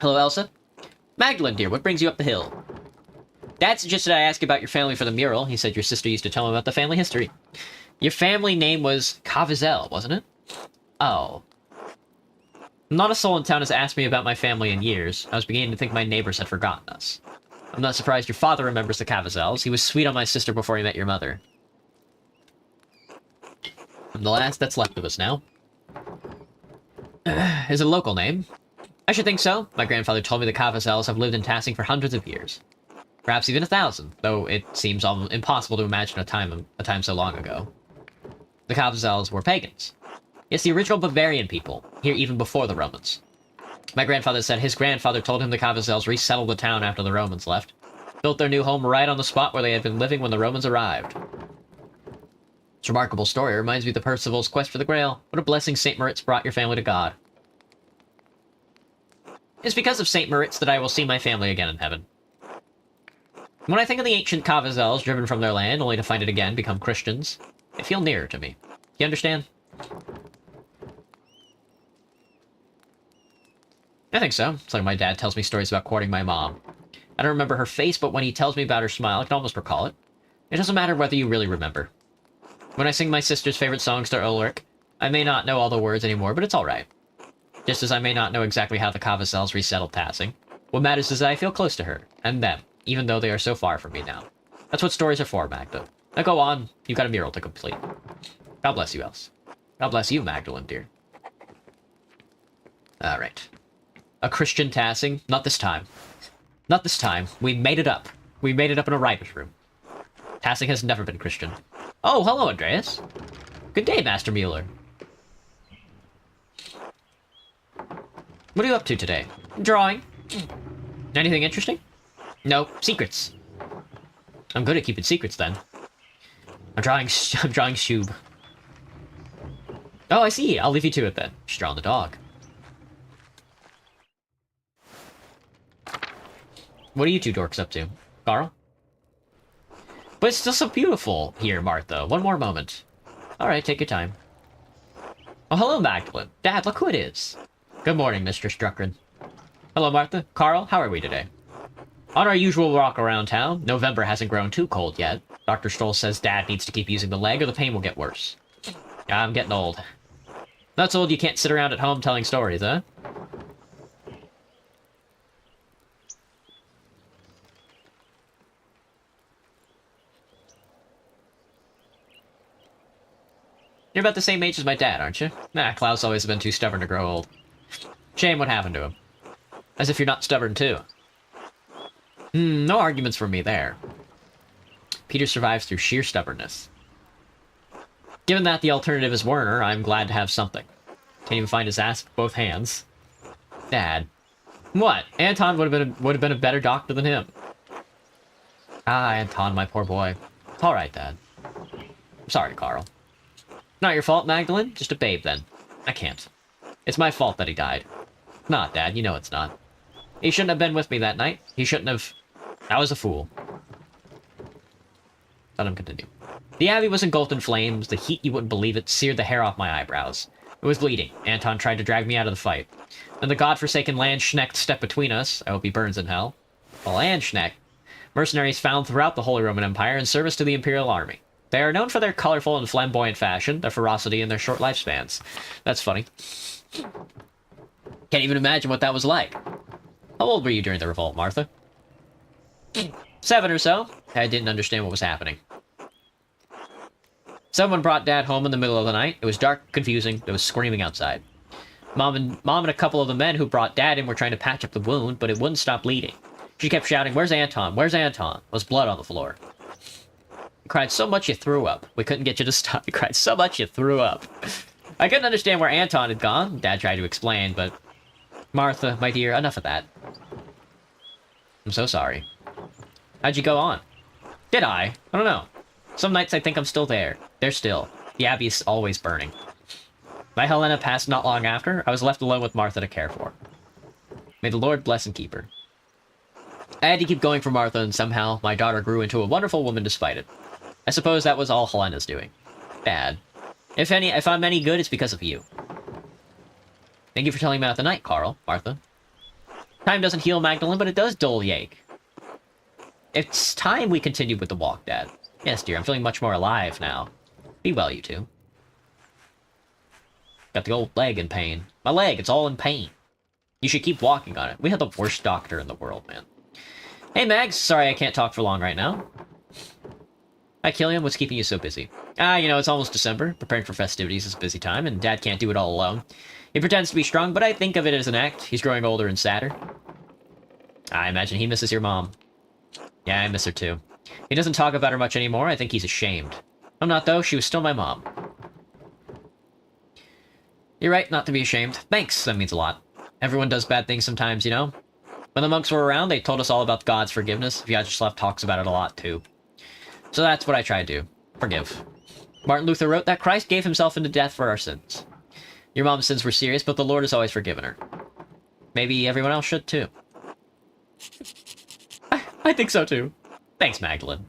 Hello, Elsa? Magdalene, dear, what brings you up the hill? Dad suggested I ask about your family for the mural. He said your sister used to tell him about the family history. Your family name was Cavazel, wasn't it? Oh. Not a soul in town has asked me about my family in years. I was beginning to think my neighbors had forgotten us. I'm not surprised your father remembers the Cavazels. He was sweet on my sister before he met your mother. I'm the last that's left of us now. Is it a local name? I should think so. My grandfather told me the Cavazels have lived in Tassing for hundreds of years. Perhaps even 1,000, though it seems almost impossible to imagine a time so long ago. The Kavazels were pagans. Yes, the original Bavarian people, here even before the Romans. My grandfather said his grandfather told him the Kavazels resettled the town after the Romans left, built their new home right on the spot where they had been living when the Romans arrived. This remarkable story reminds me of the Percival's quest for the Grail. What a blessing St. Moritz brought your family to God. It's because of St. Moritz that I will see my family again in heaven. When I think of the ancient Kavazels driven from their land only to find it again become Christians, they feel nearer to me. You understand? I think so. It's like my dad tells me stories about courting my mom. I don't remember her face, but when he tells me about her smile, I can almost recall it. It doesn't matter whether you really remember. When I sing my sister's favorite songs to Ulrich, I may not know all the words anymore, but it's alright. Just as I may not know exactly how the Kavazels resettled passing. What matters is that I feel close to her, and them, even though they are so far from me now. That's what stories are for, Magda. Now go on, you've got a mural to complete. God bless you, Else. God bless you, Magdalene, dear. Alright. A Christian tassing? Not this time. Not this time. We made it up. We made it up in a writer's room. Tassing has never been Christian. Oh, hello, Andreas. Good day, Master Mueller. What are you up to today? Drawing. Anything interesting? No, secrets. I'm good at keeping secrets, then. I'm drawing Shub. Oh, I see. I'll leave you to it, then. She's drawing the dog. What are you two dorks up to? Carl? But it's still so beautiful here, Martha. One more moment. Alright, take your time. Oh, hello, Magdalene. Dad, look who it is. Good morning, Mr. Struckren. Hello, Martha. Carl, how are we today? On our usual walk around town, November hasn't grown too cold yet. Dr. Stoll says Dad needs to keep using the leg or the pain will get worse. I'm getting old. That's old you can't sit around at home telling stories, huh? You're about the same age as my dad, aren't you? Nah, Klaus always been too stubborn to grow old. Shame what happened to him. As if you're not stubborn, too. No arguments from me there. Peter survives through sheer stubbornness. Given that the alternative is Werner, I'm glad to have something. Can't even find his ass with both hands. Dad. What? Anton would have been a better doctor than him. Ah, Anton, my poor boy. It's alright, Dad. I'm sorry, Carl. Not your fault, Magdalene. Just a babe, then. I can't. It's my fault that he died. Not, Dad. You know it's not. He shouldn't have been with me that night. He shouldn't have... I was a fool. Let him continue. The Abbey was engulfed in flames. The heat, you wouldn't believe it, seared the hair off my eyebrows. It was bleeding. Anton tried to drag me out of the fight. Then the godforsaken Landsknecht stepped between us. I hope he burns in hell. The Landsknecht. Mercenaries found throughout the Holy Roman Empire in service to the Imperial Army. They are known for their colorful and flamboyant fashion, their ferocity, and their short lifespans. That's funny. Can't even imagine what that was like. How old were you during the revolt, Martha? 7 or so. I didn't understand what was happening. Someone brought Dad home in the middle of the night. It was dark, confusing. There was screaming outside. Mom and a couple of the men who brought Dad in were trying to patch up the wound, but it wouldn't stop bleeding. She kept shouting, "Where's Anton? Where's Anton?" There was blood on the floor. You cried so much you threw up. We couldn't get you to stop. You cried so much you threw up. I couldn't understand where Anton had gone. Dad tried to explain, but... Martha, my dear, enough of that. I'm so sorry. How'd you go on? Did I? I don't know. Some nights I think I'm still there. They're still. The Abbey is always burning. My Helena passed not long after. I was left alone with Martha to care for. May the Lord bless and keep her. I had to keep going for Martha, and somehow my daughter grew into a wonderful woman despite it. I suppose that was all Helena's doing. Bad. If I'm any good, it's because of you. Thank you for telling me about the night, Carl, Martha. Time doesn't heal, Magdalene, but it does dull the ache. It's time we continued with the walk, Dad. Yes, dear, I'm feeling much more alive now. Be well, you two. Got the old leg in pain. My leg, it's all in pain. You should keep walking on it. We have the worst doctor in the world, man. Hey, Mags. Sorry I can't talk for long right now. Hi, Killian. What's keeping you so busy? You know, it's almost December. Preparing for festivities is a busy time, and Dad can't do it all alone. He pretends to be strong, but I think of it as an act. He's growing older and sadder. I imagine he misses your mom. Yeah, I miss her too. He doesn't talk about her much anymore. I think he's ashamed. I'm not, though. She was still my mom. You're right not to be ashamed. Thanks, that means a lot. Everyone does bad things sometimes, you know? When the monks were around, they told us all about God's forgiveness. Vyacheslav talks about it a lot, too. So that's what I try to do. Forgive. Martin Luther wrote that Christ gave himself into death for our sins. Your mom's sins were serious, but the Lord has always forgiven her. Maybe everyone else should, too. I think so, too. Thanks, Magdalene.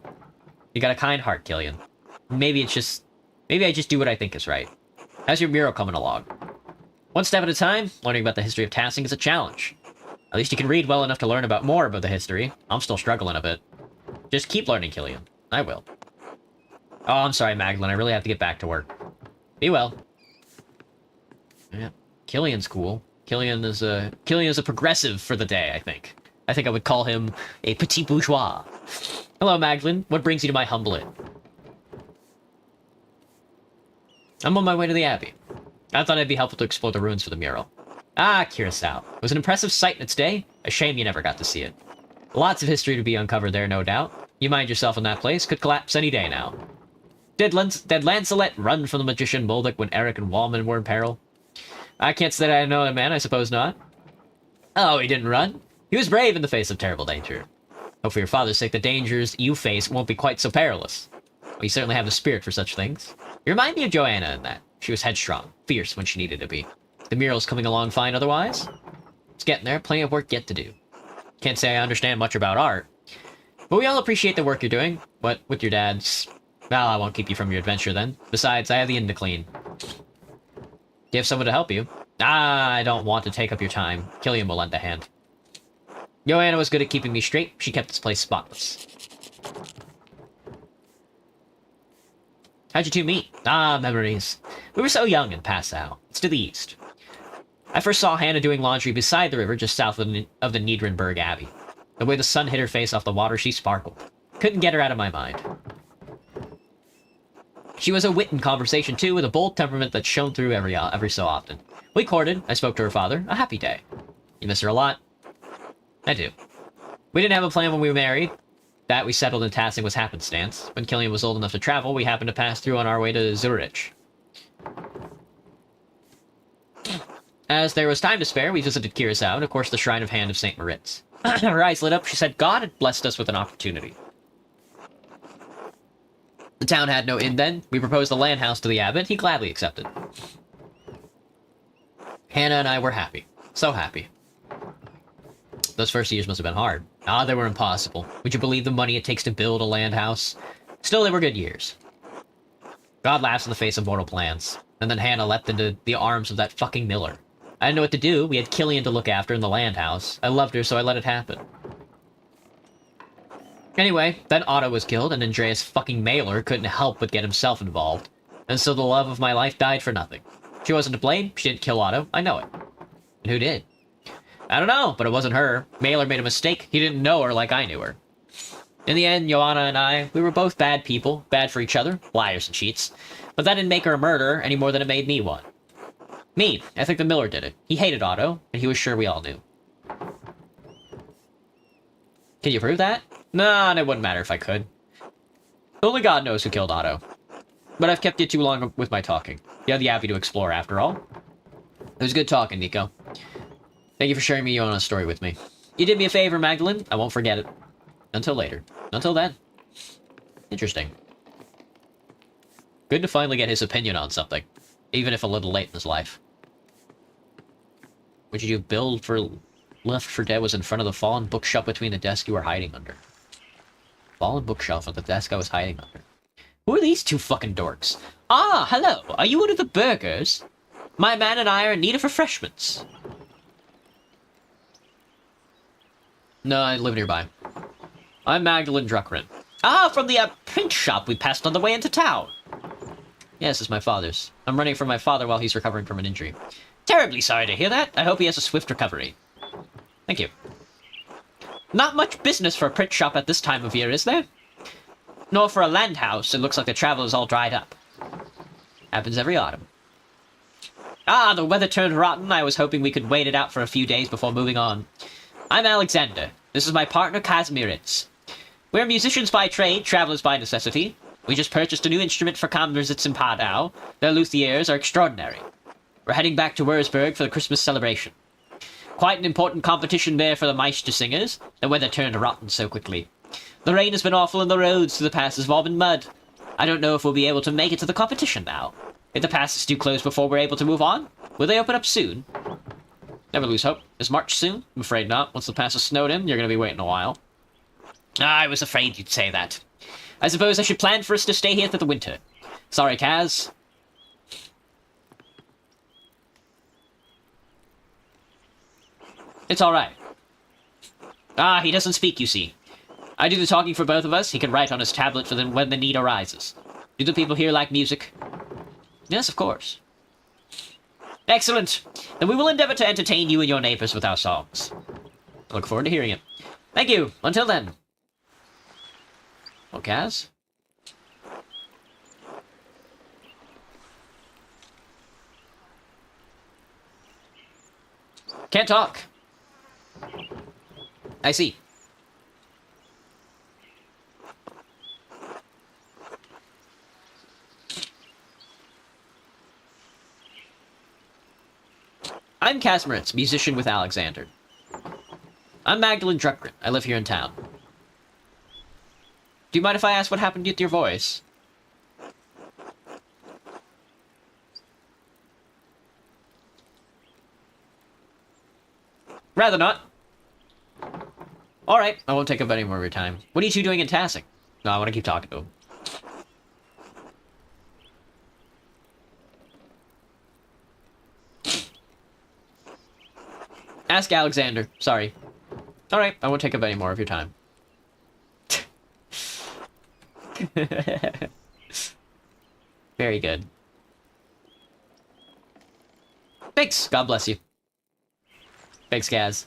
You got a kind heart, Killian. Maybe I just do what I think is right. How's your mural coming along? One step at a time, learning about the history of Tassing is a challenge. At least you can read well enough to learn about more about the history. I'm still struggling a bit. Just keep learning, Killian. I will. Oh, I'm sorry, Magdalene. I really have to get back to work. Be well. Yeah, Killian's cool. Killian is a progressive for the day, I think. I think I would call him a petit bourgeois. Hello, Magdalene. What brings you to my humble inn? I'm on my way to the Abbey. I thought it'd be helpful to explore the ruins for the mural. Ah, Curacao. It was an impressive sight in its day. A shame you never got to see it. Lots of history to be uncovered there, no doubt. You mind yourself in that place. Could collapse any day now. Did Lancelot run from the magician Moldic when Eric and Wallman were in peril? I can't say that I know that man, I suppose not. Oh, he didn't run. He was brave in the face of terrible danger. Hope for your father's sake the dangers you face won't be quite so perilous. Well, you certainly have the spirit for such things. You remind me of Joanna in that. She was headstrong, fierce when she needed to be. The mural's coming along fine otherwise. It's getting there, plenty of work yet to do. Can't say I understand much about art, but we all appreciate the work you're doing. What with your dad's... Well, I won't keep you from your adventure then. Besides, I have the inn to clean. Do you have someone to help you? Ah, I don't want to take up your time. Killian will lend a hand. Joanna was good at keeping me straight. She kept this place spotless. How'd you two meet? Ah, memories. We were so young in Passau. It's to the east. I first saw Hannah doing laundry beside the river just south of the Niedrenberg Abbey. The way the sun hit her face off the water, she sparkled. Couldn't get her out of my mind. She was a wit in conversation, too, with a bold temperament that shone through every so often. We courted. I spoke to her father. A happy day. You miss her a lot? I do. We didn't have a plan when we were married. That we settled in Tassing was happenstance. When Killian was old enough to travel, we happened to pass through on our way to Zurich. As there was time to spare, we visited Curacao and, of course, the Shrine of Hand of St. Moritz. Her eyes lit up. She said God had blessed us with an opportunity. The town had no inn then. We proposed a land house to the abbot. He gladly accepted. Hannah and I were happy. So happy. Those first years must have been hard. Ah, they were impossible. Would you believe the money it takes to build a land house? Still, they were good years. God laughs in the face of mortal plans. And then Hannah leapt into the arms of that fucking miller. I didn't know what to do. We had Killian to look after in the land house. I loved her, so I let it happen. Anyway, then Otto was killed, and Andreas fucking Mailer couldn't help but get himself involved. And so the love of my life died for nothing. She wasn't to blame. She didn't kill Otto. I know it. And who did? I don't know, but it wasn't her. Mailer made a mistake. He didn't know her like I knew her. In the end, Joanna and I, we were both bad people, bad for each other, liars and cheats. But that didn't make her a murderer any more than it made me one. Me, I think the miller did it. He hated Otto, and he was sure we all knew. Can you prove that? Nah, and it wouldn't matter if I could. Only God knows who killed Otto. But I've kept you too long with my talking. You have the Abbey to explore, after all. It was good talking, Nico. Thank you for sharing your own story with me. You did me a favor, Magdalene. I won't forget it. Until later. Until then. Interesting. Good to finally get his opinion on something. Even if a little late in his life. What did you build for Left 4 Dead was in front of the fallen bookshelf between the desk you were hiding under. Fallen bookshelf at the desk I was hiding under. Who are these two fucking dorks? Ah, hello. Are you one of the burgers? My man and I are in need of refreshments. No, I live nearby. I'm Magdalene Druckrin. Ah, from the print shop we passed on the way into town. Yes, it's my father's. I'm running for my father while he's recovering from an injury. Terribly sorry to hear that. I hope he has a swift recovery. Thank you. Not much business for a print shop at this time of year, is there? Nor for a land house. It looks like the travel is all dried up. Happens every autumn. Ah, the weather turned rotten. I was hoping we could wait it out for a few days before moving on. I'm Alexander. This is my partner, Kazimierz. We're musicians by trade, travelers by necessity. We just purchased a new instrument for Kammersitz in Padau. Their luthiers are extraordinary. We're heading back to Wurzburg for the Christmas celebration. Quite an important competition there for the Meister singers. The weather turned rotten so quickly. The rain has been awful and the roads to the passes have all been mud. I don't know if we'll be able to make it to the competition now. If the passes do close before we're able to move on, will they open up soon? Never lose hope. Is March soon? I'm afraid not. Once the passes snowed in, you're going to be waiting a while. I was afraid you'd say that. I suppose I should plan for us to stay here through the winter. Sorry, Kaz. It's alright. Ah, he doesn't speak, you see. I do the talking for both of us. He can write on his tablet for when the need arises. Do the people here like music? Yes, of course. Excellent. Then we will endeavor to entertain you and your neighbors with our songs. I look forward to hearing it. Thank you. Until then. Well, Kaz? Can't talk. I see. I'm Kazmaritz, musician with Alexander. I'm Magdalene Druckgren. I live here in town. Do you mind if I ask what happened with your voice? Rather not. Alright, I won't take up any more of your time. What are you two doing in Tassing? No, I want to keep talking to him. Ask Alexander. Sorry. Alright, I won't take up any more of your time. Very good. Thanks. God bless you. Thanks, Kaz.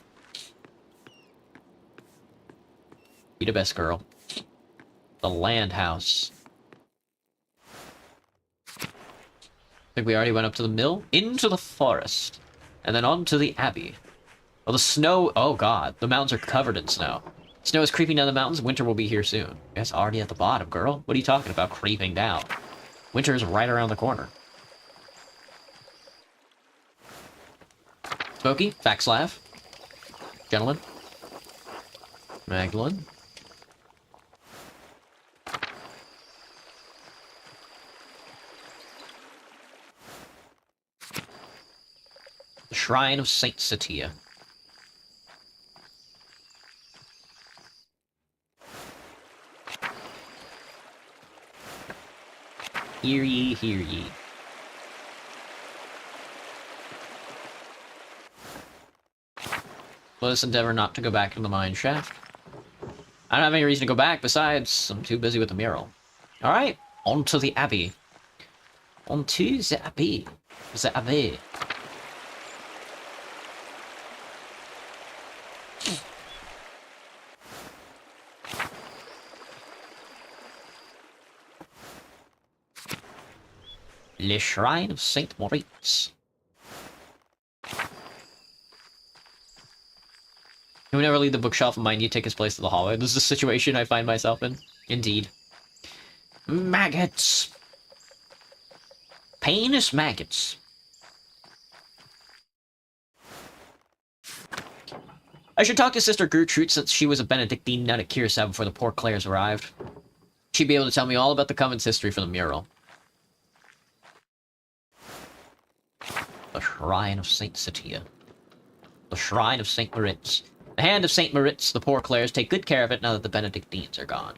Be the best girl. The land house. I think we already went up to the mill, into the forest, and then on to the abbey. Well, the snow... Oh, God. The mountains are covered in snow. Snow is creeping down the mountains. Winter will be here soon. It's already at the bottom, girl. What are you talking about creeping down? Winter is right around the corner. Smokey, Faxlav. Gentlemen. Magdalene. The Shrine of Saint Satia. Hear ye, hear ye. Let us endeavor not to go back in the mine shaft. I don't have any reason to go back, besides, I'm too busy with the mural. Alright, on to the abbey. On to the abbey. The abbey. Le Shrine of Saint Moritz. You never leave the bookshelf of my need take his place to the hallway. This is a situation I find myself in. Indeed. Maggots. Painous maggots. I should talk to Sister Gertrude since she was a Benedictine nun at Curacao before the poor Clares arrived. She'd be able to tell me all about the convent's history from the mural. The Shrine of Saint Satia. The Shrine of Saint Moritz. The hand of Saint Moritz, the poor Clares take good care of it now that the Benedictines are gone.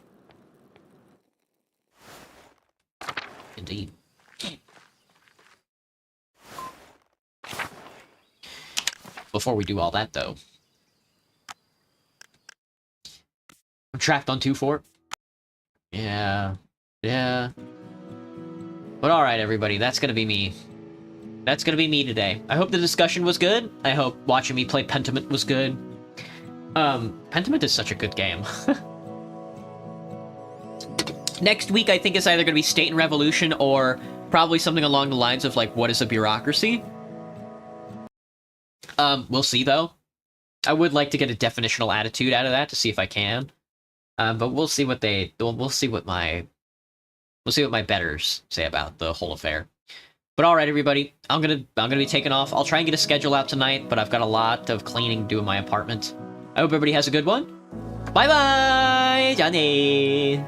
Indeed. Before we do all that, though. I'm trapped on 2-4. Yeah. Yeah. But alright, everybody, that's gonna be me. That's gonna be me today. I hope the discussion was good. I hope watching me play Pentiment was good. Pentiment is such a good game. Next week, I think it's either gonna be State and Revolution or probably something along the lines of, like, what is a bureaucracy? We'll see, though. I would like to get a definitional attitude out of that to see if I can. But we'll see what we'll see what my betters say about the whole affair. But all right, everybody, I'm gonna be taking off. I'll try and get a schedule out tonight, but I've got a lot of cleaning to do in my apartment. I hope everybody has a good one. Bye bye, Johnny.